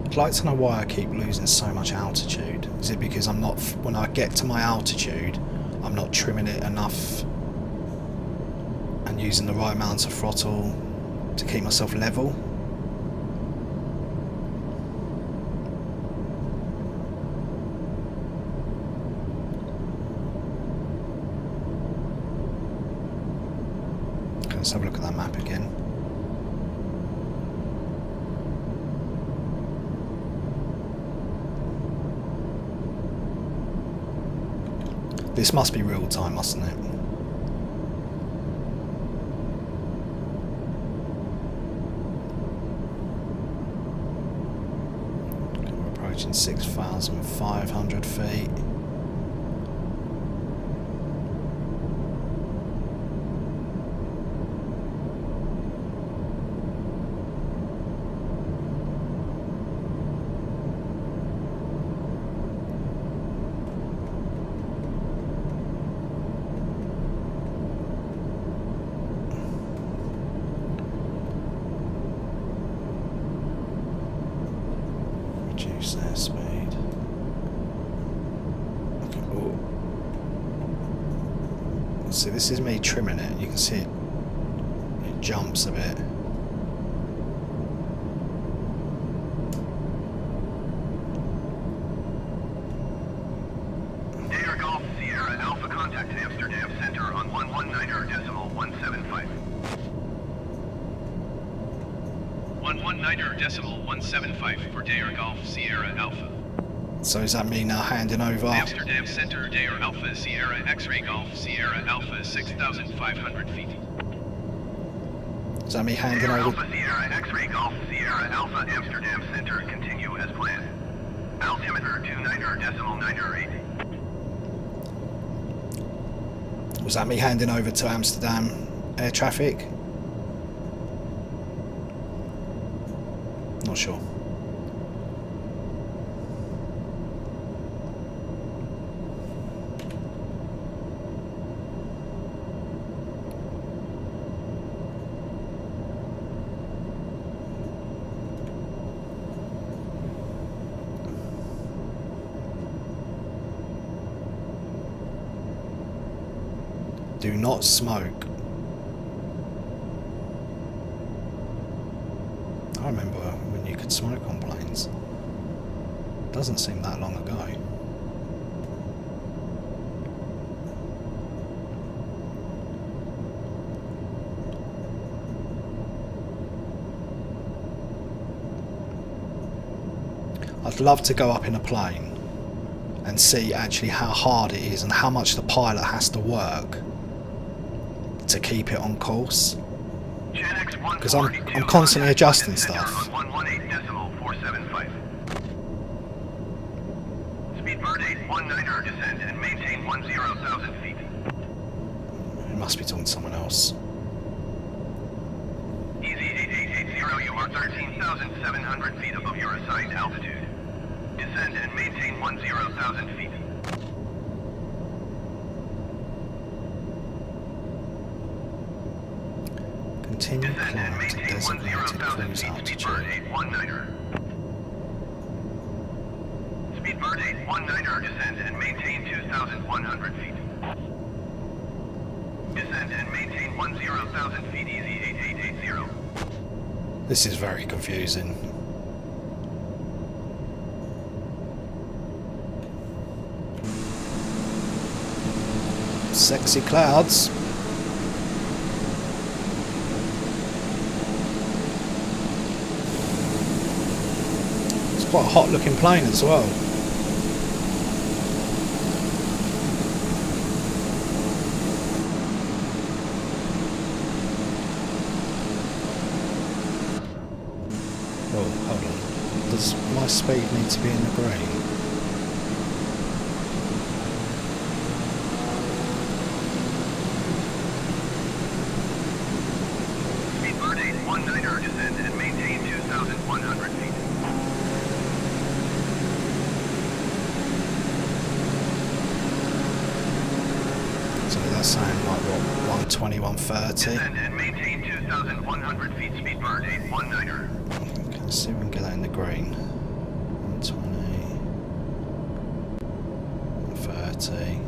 I'd like to know why I keep losing so much altitude. Is it because I'm not, when I get to my altitude, I'm not trimming it enough and using the right amount of throttle to keep myself level? Okay, let's have a look at that map again. This must be real time, mustn't it? We're approaching 6,500 feet. Reduce airspeed. Okay. Ooh. See, this is me trimming it. You can see it jumps a bit. Air Golf Sierra Alpha contact Amsterdam Center on 119.175. 119.175 for Dair Golf Sierra Alpha. So does that mean now handing over? Amsterdam Center, Dair Alpha Sierra X-ray Golf Sierra Alpha 6,500 feet. Does that mean handing Air over? Alpha Sierra X-ray Golf Sierra Alpha Amsterdam Center continue as planned. Altimeter 29.98. Was that me handing over to Amsterdam air traffic? Not sure. Do not smoke. I remember when you could smoke on planes. Doesn't seem that long ago. I'd love to go up in a plane and see actually how hard it is and how much the pilot has to work to keep it on course. Because I'm constantly adjusting stuff. 118.475. Speedbird 819er descend and maintain 10,000 feet. It must be talking to someone else. Easy 8880, you are 13,700 feet above your assigned altitude. Descend and maintain 10,000 feet. Continue climb to designated cruise altitude. Speedbird 819er descend and maintain 2,100 feet. Descend and maintain 10,000 feet, easy 8880. This is very confusing. Sexy clouds. It's quite a hot looking plane as well. Does my speed need to be in the green? Speedbird 819er, descend and maintain 2,100 feet. So that's saying like what, 120, 130? Descend and maintain 2,100 feet, Speedbird 819er. Okay, let's see if we can get that in the green. 120, 130.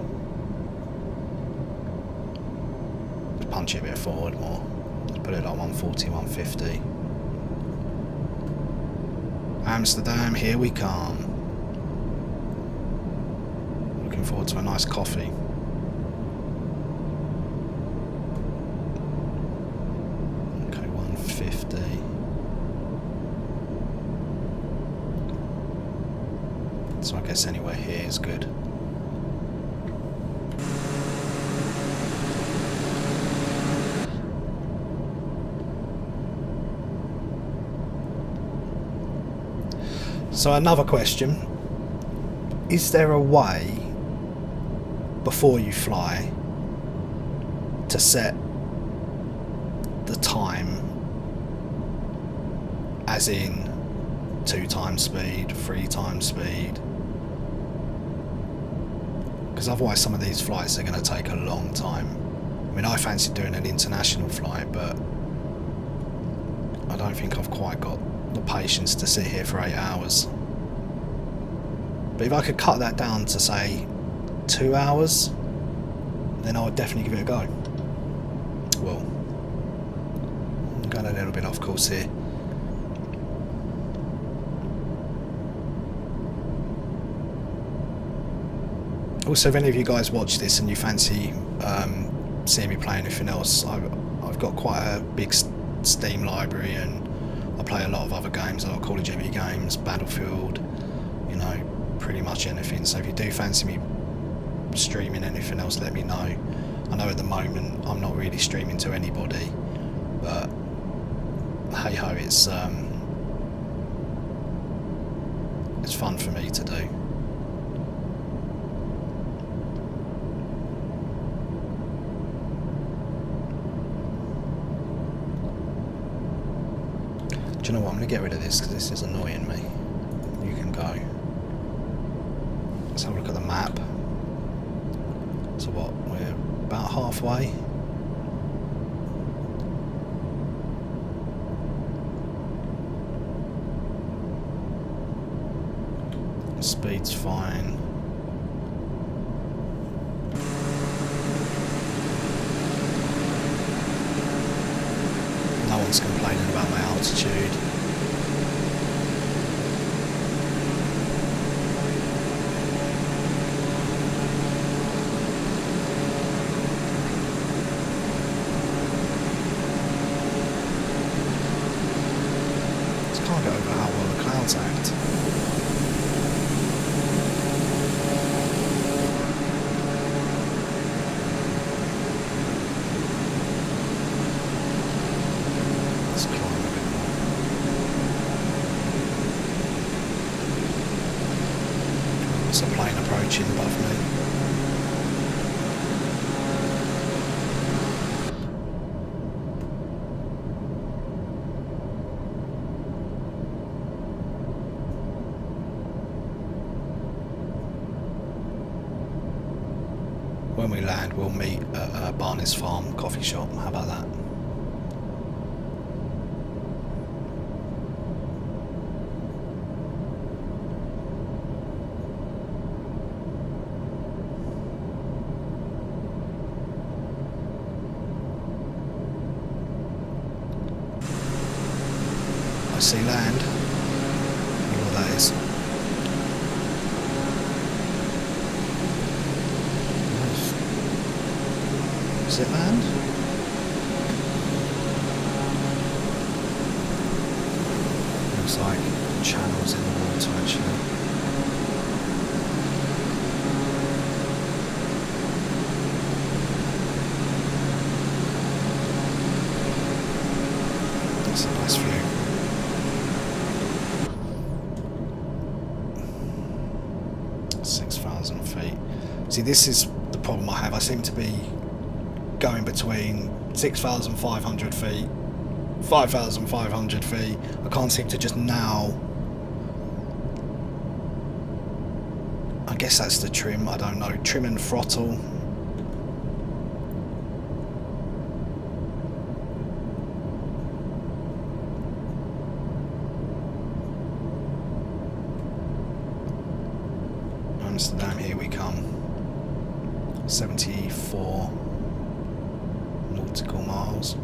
Let's punch it a bit forward more. Let's put it like 140, 150. Amsterdam, here we come. Looking forward to a nice coffee. Okay, 150. So I guess anywhere here is good. So another question, is there a way before you fly to set the time as in 2 times speed, 3 times speed? Because otherwise some of these flights are going to take a long time. I mean, I fancy doing an international flight, but I don't think I've quite got the patience to sit here for 8 hours. But if I could cut that down to say 2 hours, then I would definitely give it a go. Well, I'm going a little bit off course here. Also, if any of you guys watch this and you fancy seeing me play anything else, I've got quite a big Steam library, and I play a lot of other games, a lot of Call of Duty games, Battlefield, you know, pretty much anything. So if you do fancy me streaming anything else, let me know. I know at the moment I'm not really streaming to anybody, but hey ho, it's fun for me to do. Do you know what, I'm going to get rid of this because this is annoying me. You can go. Let's have a look at the map. So what, we're about halfway. Speed's fine. No one's complaining about my altitude. Just can't get over how well the clouds act. There's a plane approaching above me. When we land, we'll meet at Barney's Farm coffee shop. How about that? I see land. I don't know what that is. Is it land? Looks like channels in the water actually. That's a nice view. 6,000 feet. See, this is the problem I have. I seem to be going between 6,500 feet, 5,500 feet. I can't seem to just now. I guess that's the trim, I don't know. Trim and throttle. Amsterdam, here we come. 74 nautical miles.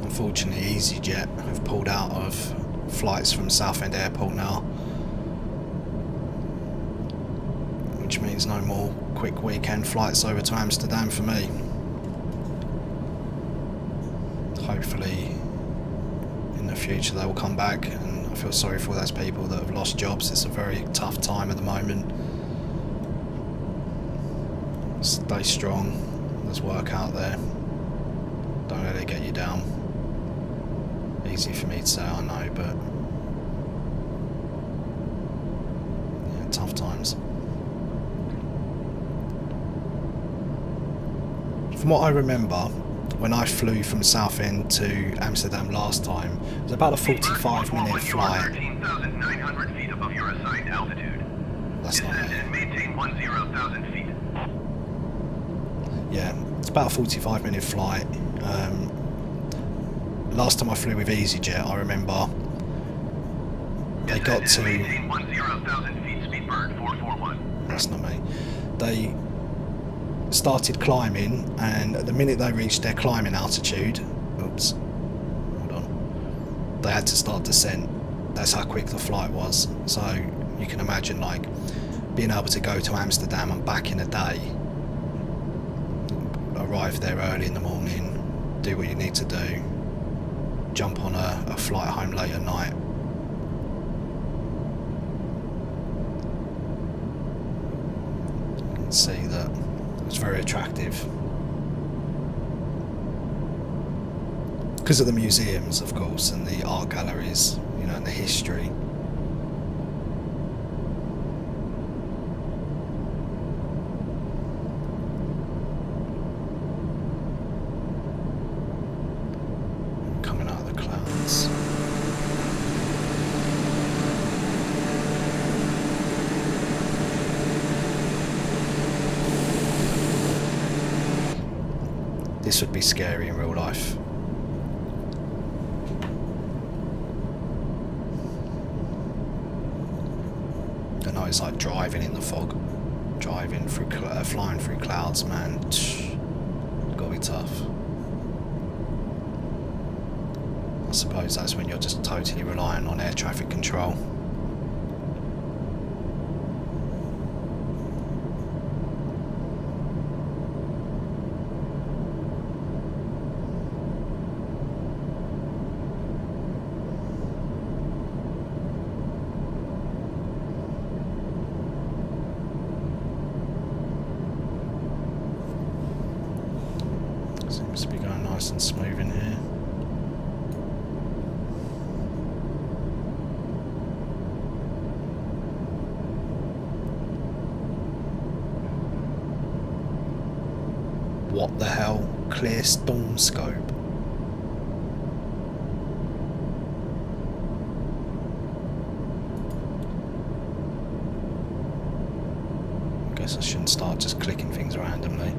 Unfortunately, EasyJet have pulled out of flights from Southend Airport now, which means no more quick weekend flights over to Amsterdam for me. Hopefully in the future they will come back, and I feel sorry for those people that have lost jobs. It's a very tough time at the moment. Stay strong, there's work out there, don't let it get you down. Easy for me to say, I know, but yeah, tough times. From what I remember, when I flew from Southend to Amsterdam last time, it was about a 45-minute flight. 13,900 feet above your assigned altitude. That's not Descend it. and maintain 10,000 feet. Yeah, it's about a 45-minute flight. Last time I flew with EasyJet, I remember they got to. Maintain 10,000 feet, speed bird 441. That's not me. They started climbing, and at the minute they reached their climbing altitude, oops, hold on, they had to start descent. That's how quick the flight was. So you can imagine, like, being able to go to Amsterdam and back in a day, arrive there early in the morning, do what you need to do, jump on a flight home late at night. You can see that it's very attractive because of the museums, of course, and the art galleries, you know, and the history. Coming out of the clouds. This would be scary in real life. I know it's like driving in the fog, driving through, flying through clouds, man. Gotta be tough. I suppose that's when you're just totally relying on air traffic control. Seems to be going nice and smooth in here. What the hell? Clear storm scope. Guess I shouldn't start just clicking things randomly.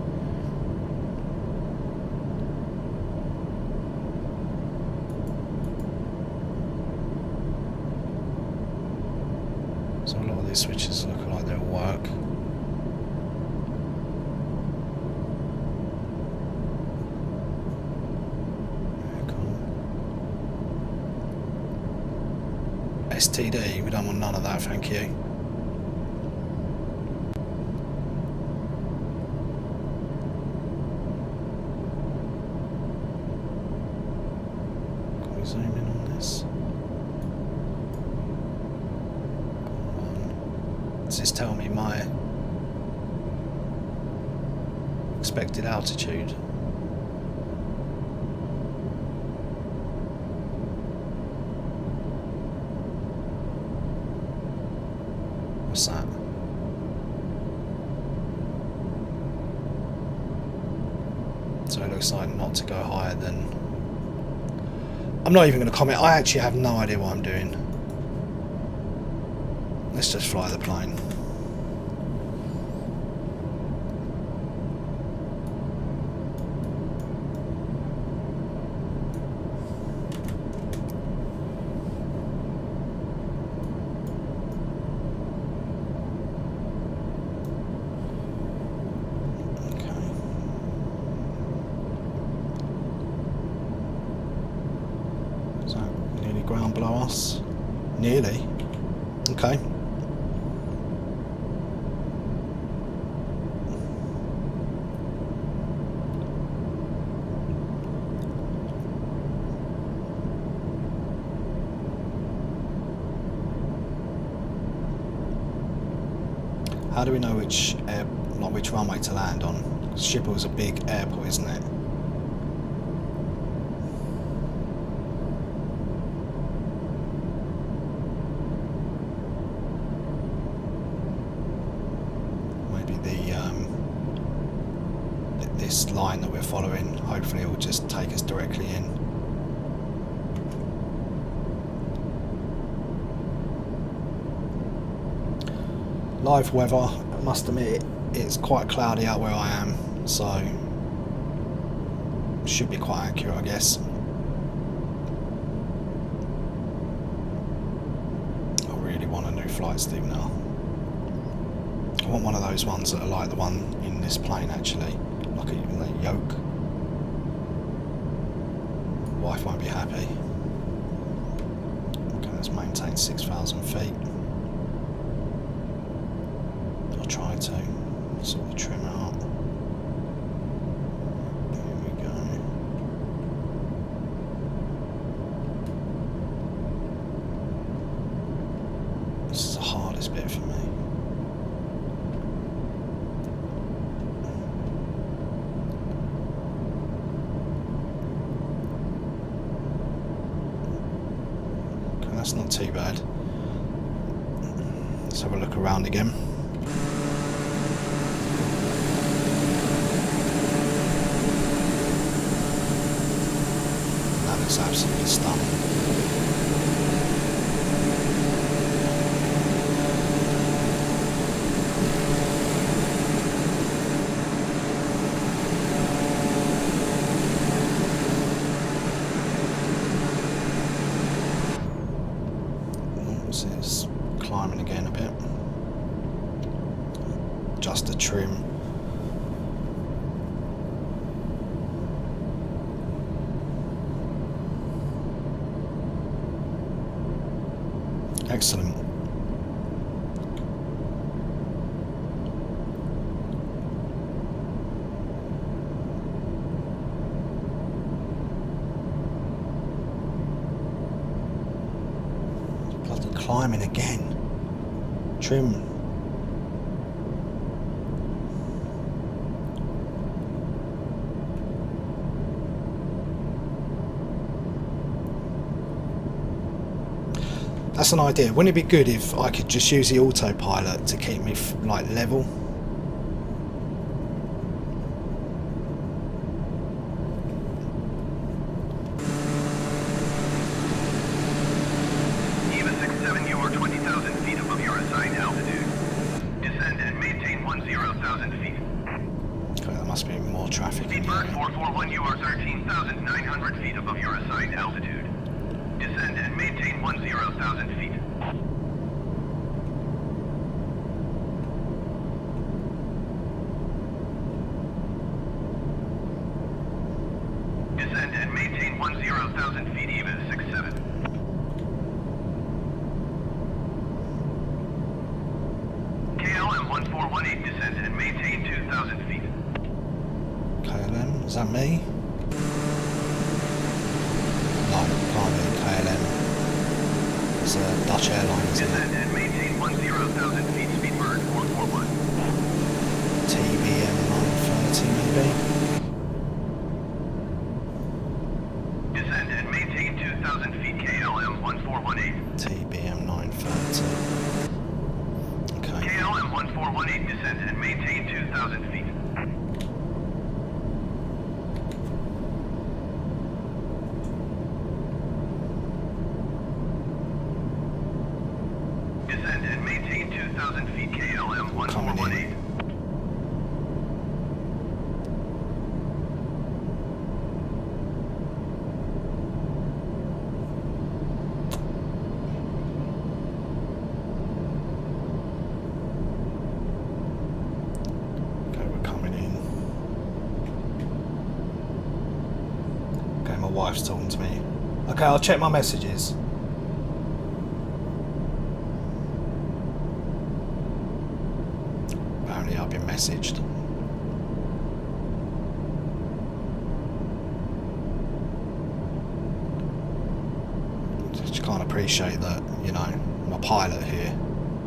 So a lot of these switches look like they'll work. STD, we don't want none of that, thank you. we zoom in on this? Does this tell me my expected altitude? What's that? So it looks like not to go higher than... I'm not even going to comment. I actually have no idea what I'm doing. Let's just fly the plane. Ground below us. Nearly. Okay. How do we know which which runway to land on? Schiphol's a big airport, isn't it? This line that we're following, hopefully it will just take us directly in. Live weather, I must admit it's quite cloudy out where I am, so should be quite accurate, I guess. I really want a new flight stick now. I want one of those ones that are like the one in this plane actually. Like a yoke. Wife won't be happy. Okay, let's maintain 6,000 feet. I'll try to sort the trim out. Here we go. This is the hardest bit for me. That's not too bad. Let's have a look around again. That looks absolutely stunning. It's climbing again a bit. Just a trim. Excellent. Climbing again. Trim. That's an idea. Wouldn't it be good if I could just use the autopilot to keep me like level? Bird 441, you are 13,900 feet above your assigned altitude. Descend and maintain 10,000 feet. Descend and maintain 10,000 feet, even 67. KLM 1418, descend and maintain 2,000 feet. KLM, is that me? No, can't Dutch Airlines. Descend and maintain 10,000 feet, speedbird 441. TBM 930 maybe. Descend and maintain 2,000 feet, KLM 1418. TBM 930. Okay. KLM 1418, descend and maintain 2,000 feet. Descend and maintain 2,000 feet, KLM 1418. Okay, we're coming in. Okay, my wife's talking to me. Okay, I'll check my messages. Apparently I've been messaged. Just can't appreciate that, you know, I'm a pilot here.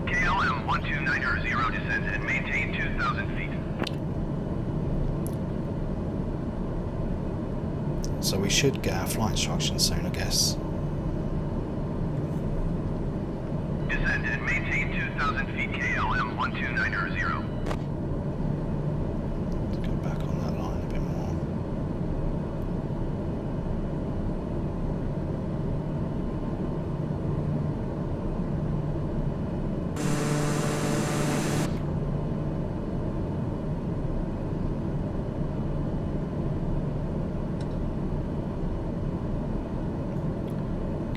KLM 1290, descend and maintain 2,000 feet. So we should get our flight instructions soon, I guess. Descend and maintain 2,000 feet, KLM 1290. Let's go back on that line a bit more.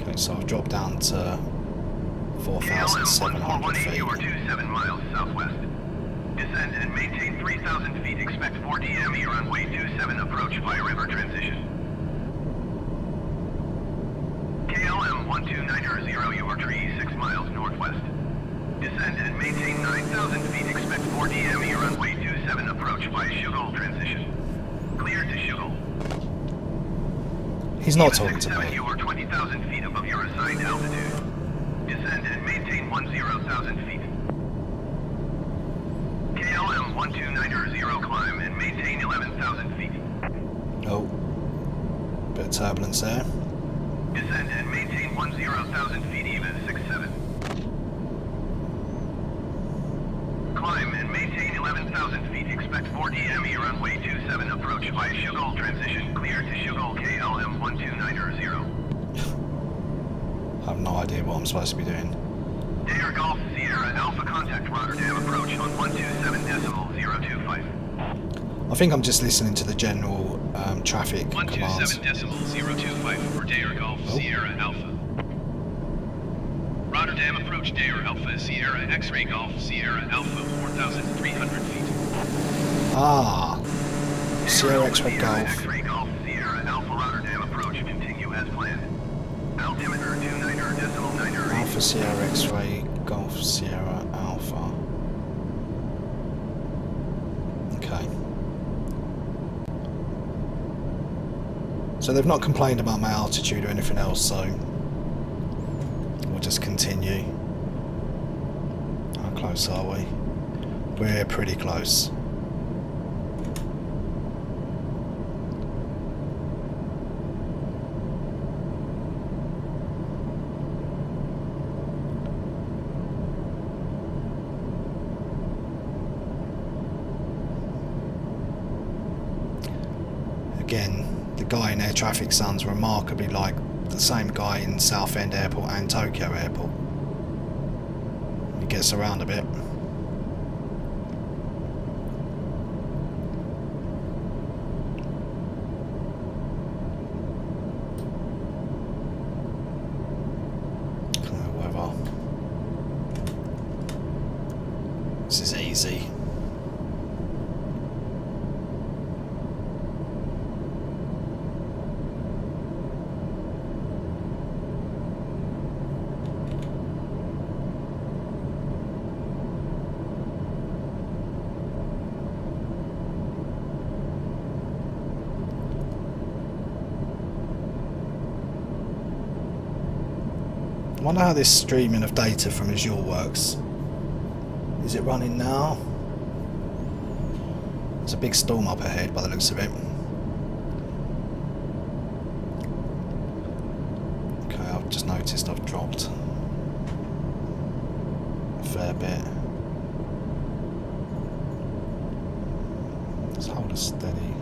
Okay, so I've dropped down to KLM 4,700 1418, feet. you are 27 miles southwest. Descend and maintain 3,000 feet, expect 4 DME runway 27 approach by river transition. KLM 1290, you are 36 miles northwest. Descend and maintain 9,000 feet, expect 4 DME runway 27 approach by Schugal transition. Clear to Schugal. He's not talking to 67, me. you are 20,000 feet above your assigned altitude. Descend and maintain 10,000 feet. KLM 1290, climb and maintain 11,000 feet. Oh, bit of turbulence there. Descend and maintain 10,000 feet, even 67. Climb and maintain 11,000 feet, expect 4 DME runway 27 approach by Schugal transition, clear to Schugal, KLM 1290. I have no idea what I'm supposed to be doing. Dare Golf Sierra Alpha contact Rotterdam approach on 127.025. I think I'm just listening to the general traffic commands. 127.025 for Dare Golf Sierra Alpha. Rotterdam approach Dare Alpha Sierra X-ray Golf Sierra Alpha 4,300 feet. Ah, Sierra X-ray Golf. X-ray Golf Sierra Alpha Rotterdam approach continue as planned. Altimeter 29.90. Alpha Sierra X-ray Golf Sierra Alpha. Okay. So they've not complained about my altitude or anything else, so we'll just continue. How close are we? We're pretty close. Again, the guy in air traffic sounds remarkably like the same guy in Southend Airport and Tokyo Airport. He gets around a bit. Clear weather. This is easy. wonder how this streaming of data from Azure works. Is it running now? There's a big storm up ahead by the looks of it. Okay, I've just noticed I've dropped a fair bit. Let's hold it steady.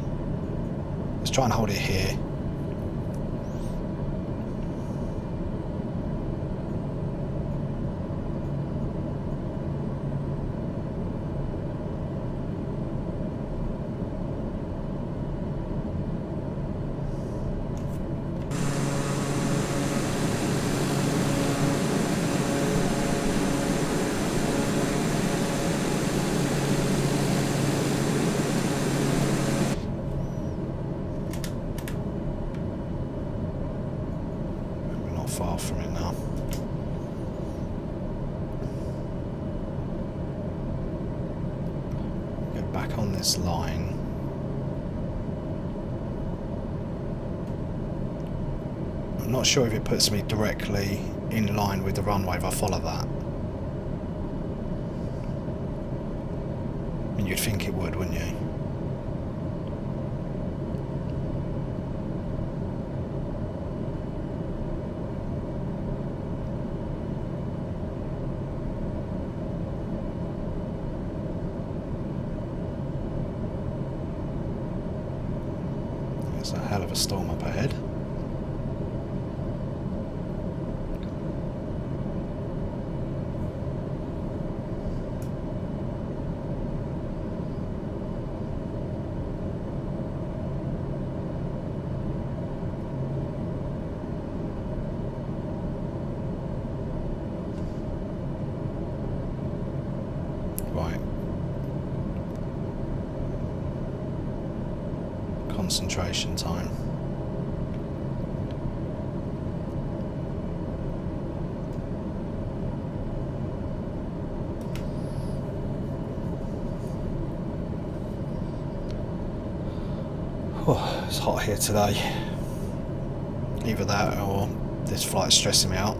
Let's try and hold it here. Far from it now. Get back on this line. I'm not sure if it puts me directly in line with the runway if I follow that. I mean, you'd think it would, wouldn't you? There's a hell of a storm up ahead. Right. Concentration time. Oh, it's hot here today. Either that or this flight's stressing me out.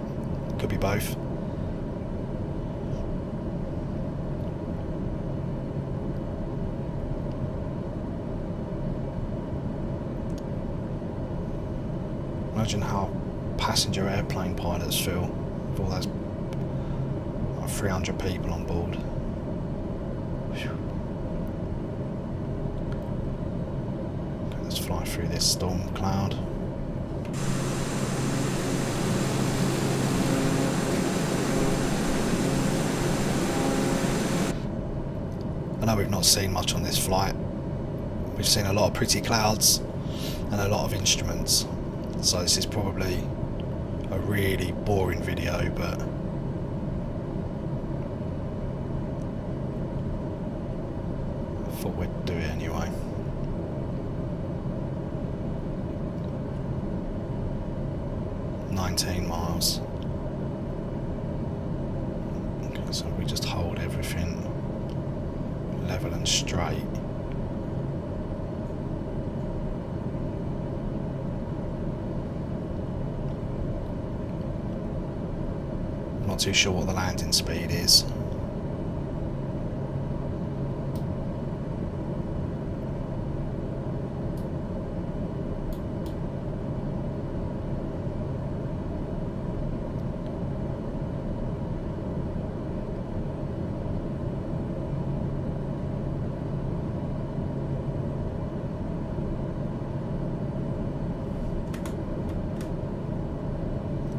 Could be both. Imagine how passenger airplane pilots feel with all those 300 people on board. Whew. Okay, let's fly through this storm cloud. I know we've not seen much on this flight. We've seen a lot of pretty clouds and a lot of instruments. So this is probably a really boring video, but I thought we'd do it anyway. $19 miles. Okay, so we just hold everything level and straight. Not too sure what the landing speed is.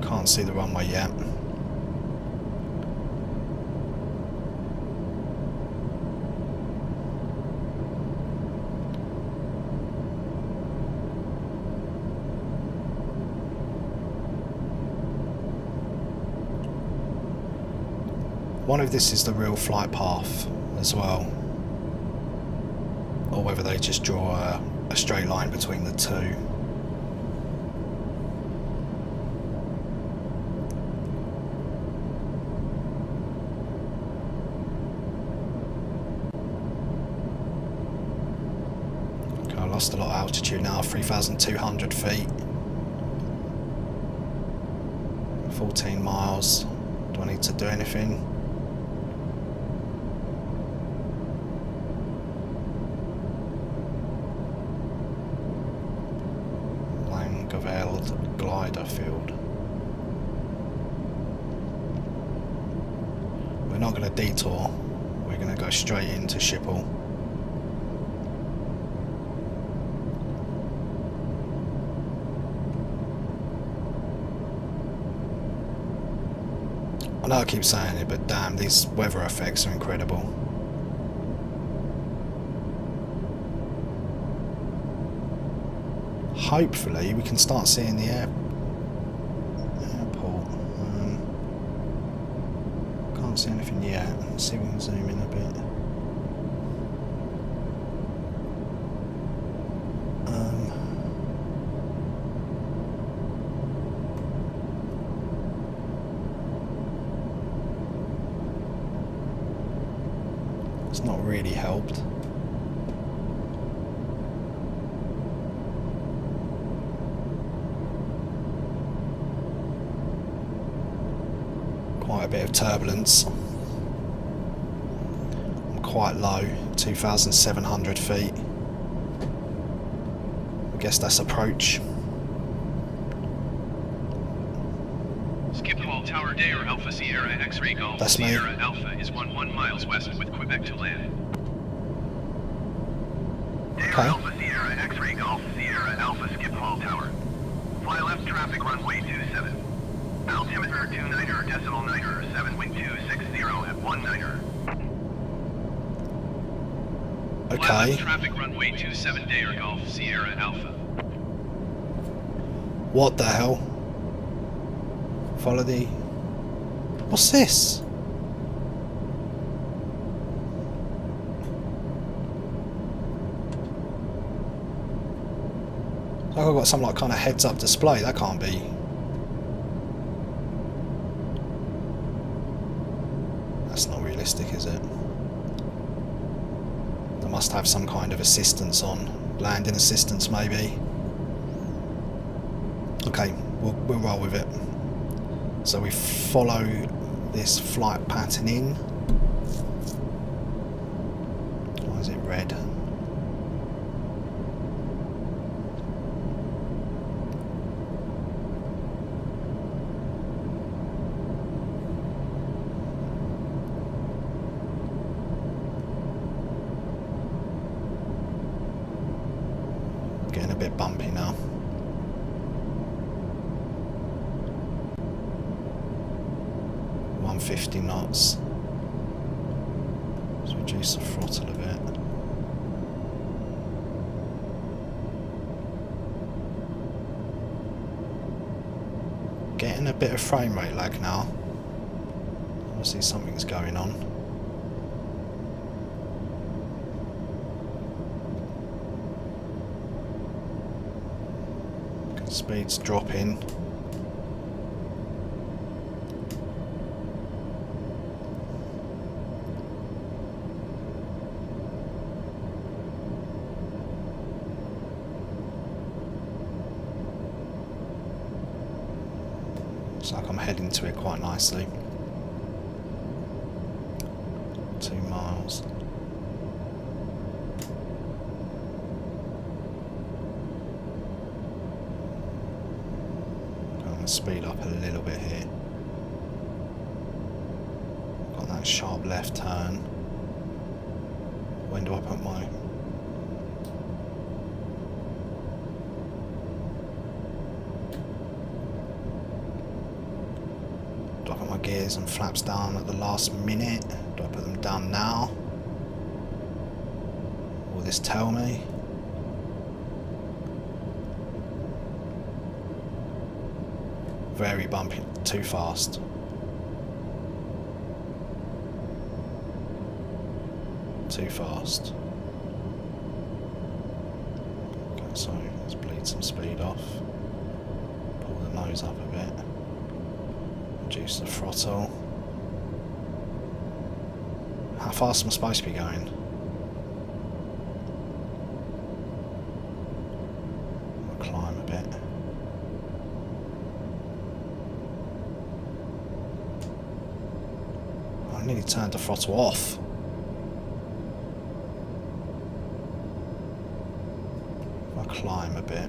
Can't see the runway yet. I wonder if this is the real flight path as well, or whether they just draw a straight line between the two. Okay, I lost a lot of altitude now, 3,200 feet. 14 miles. Do I need to do anything? Langeveld glider field. We're not going to detour. We're going to go straight into Schiphol. I know I keep saying it, but damn, these weather effects are incredible. Hopefully we can start seeing the airport. Can't see anything yet. Let's see if we can zoom in a bit. It's not really helped. Quite a bit of turbulence. I'm quite low, 2,700 feet. I guess that's approach. Schiphol Tower Dare Alpha Sierra X-Ray Golf That's me. Sierra Alpha is 11 miles west with Quebec to land. Dare Okay. Alpha Sierra X-Ray Golf Sierra Alpha Schiphol Tower. Fly left traffic runway 27. Altimeter 29er, decimal 9er, 7 wind 260 at 19er. Fly Okay. left traffic runway 27 Dare Golf Sierra Alpha. What the hell? Follow the... What's this? Like I've got some like kind of heads up display. That can't be. That's not realistic, is it? They must have some kind of assistance on. Landing assistance, maybe. Okay, we'll roll with it. So we follow this flight pattern in. Why is it red? Getting a bit bumpy now. .150 knots. Let's reduce the throttle a bit. Getting a bit of frame rate lag now. Obviously something's going on. Speed's dropping. Looks like I'm heading to it quite nicely. 2 miles. Speed up a little bit here. Got that sharp left turn. When do I put my... Do I put my gears and flaps down at the last minute? Do I put them down now? Will this tell me? Very bumpy, too fast. Too fast. Okay, so let's bleed some speed off. Pull the nose up a bit. Reduce the throttle. How fast am I supposed to be going? I'll climb a bit. I nearly turned the throttle off. I'll climb a bit.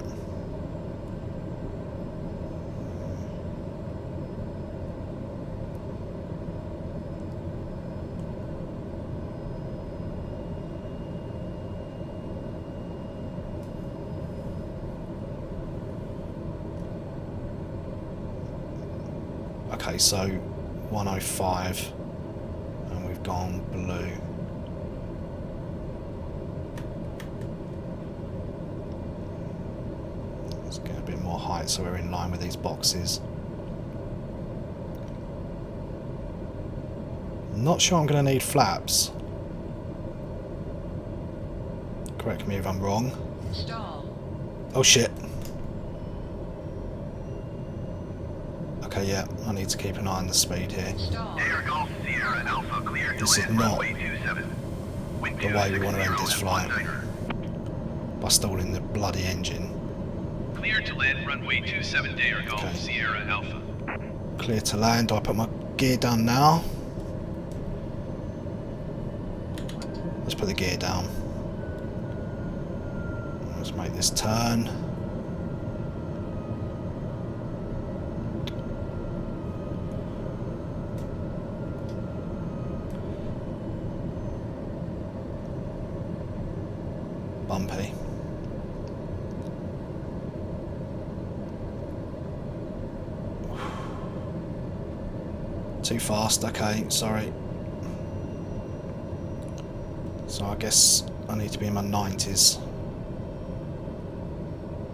Okay, so 105 and we've gone blue. Let's get a bit more height so we're in line with these boxes. Not sure I'm going to need flaps. Correct me if I'm wrong. Stall. Oh shit. Okay, yeah, I need to keep an eye on the speed here. Stall. Air Golf Sierra Alpha clear to This is land not runway 27. Wind the way we want to end 260 this and flight. 19er. By stalling the bloody engine. Clear to land runway 27 Air Golf Okay. Sierra Alpha. Clear to land. I put my gear down now. Let's put the gear down. Let's make this turn. Bumpy. Too fast, okay, sorry. So I guess I need to be in my 90s.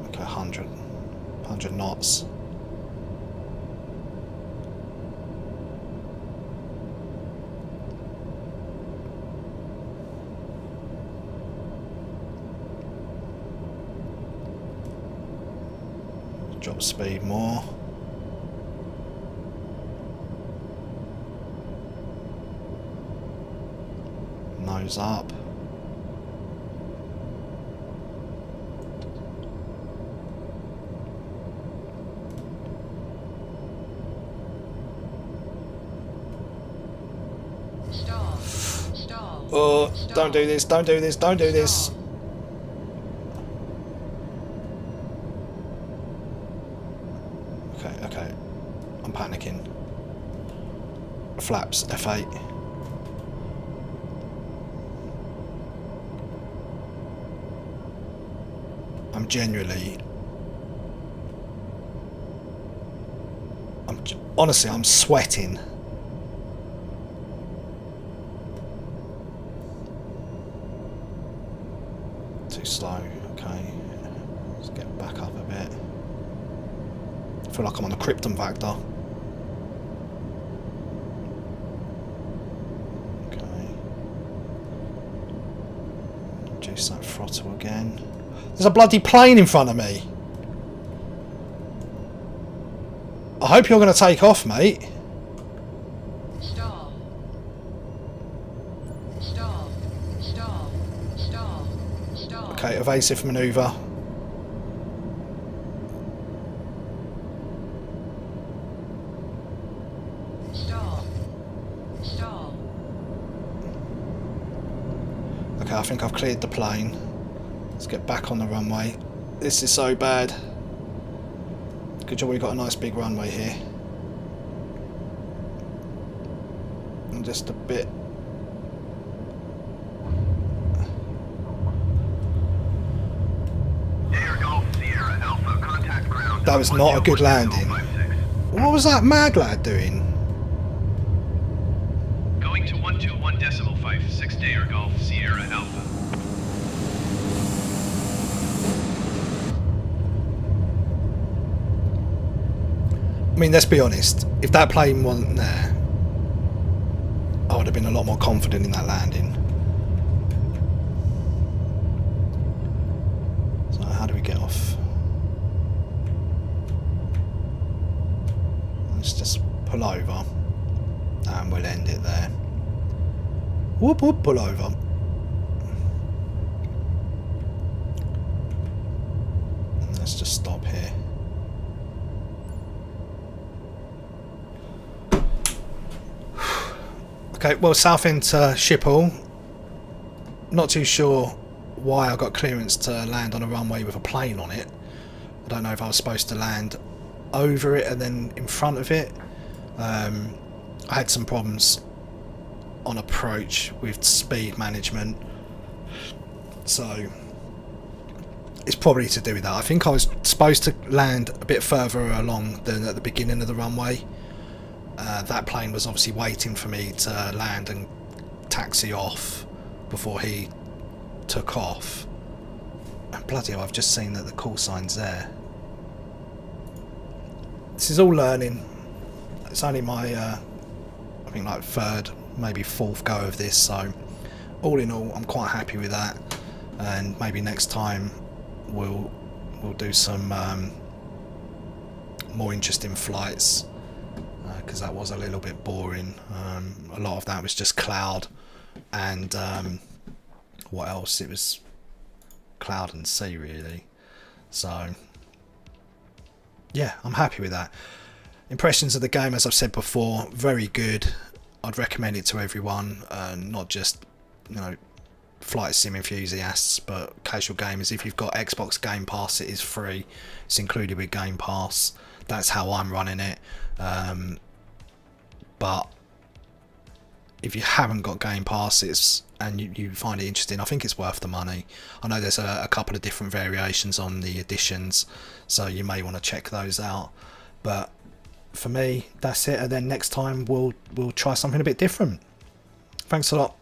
Okay, 100 knots. Drop speed more. Nose up. Stall. Stall. Oh, Stall. don't do this, don't do this, don't do this. Stall. Okay, okay. I'm panicking. Flaps, F8. I'm genuinely... honestly, I'm sweating. Too slow, okay. Let's get back up a bit. I feel like I'm on the Krypton Vector. Okay. Reduce that throttle again. There's a bloody plane in front of me. I hope you're going to take off, mate. Stall. Stall. Stall. Stall. Stall. Okay, evasive manoeuvre. Stall. Stall. Okay, I think I've cleared the plane. Let's get back on the runway. This is so bad. Good job we've got a nice big runway here. And just a bit. Air Golf Sierra Alpha contact ground. That was not a good landing. 12.056. What was that mad lad doing? Going to 121.56 Air Golf Sierra Alpha. I mean, let's be honest. If that plane wasn't there, I would have been a lot more confident in that landing. So how do we get off? Let's just pull over and we'll end it there. Whoop whoop, pull over. And let's just stop here. Okay, well, Southend to Schiphol. Not too sure why I got clearance to land on a runway with a plane on it. I don't know if I was supposed to land over it and then in front of it. I had some problems on approach with speed management, so it's probably to do with that. I think I was supposed to land a bit further along than at the beginning of the runway. That plane was obviously waiting for me to land and taxi off before he took off. And bloody hell, I've just seen that the call sign's there. This is all learning. It's only my I think like third, maybe fourth go of this, so all in all I'm quite happy with that. And maybe next time we'll do some more interesting flights, because that was a little bit boring. A lot of that was just cloud and what else? It was cloud and sea really. So yeah, I'm happy with that. Impressions of the game, as I've said before, very good. I'd recommend it to everyone, not just, you know, flight sim enthusiasts, but casual gamers. If you've got Xbox Game Pass, it is free. It's included with Game Pass. That's how I'm running it. But if you haven't got Game Pass, and you find it interesting, I think it's worth the money. I know there's a couple of different variations on the editions, so you may want to check those out. But for me, that's it. And then next time we'll try something a bit different. Thanks a lot.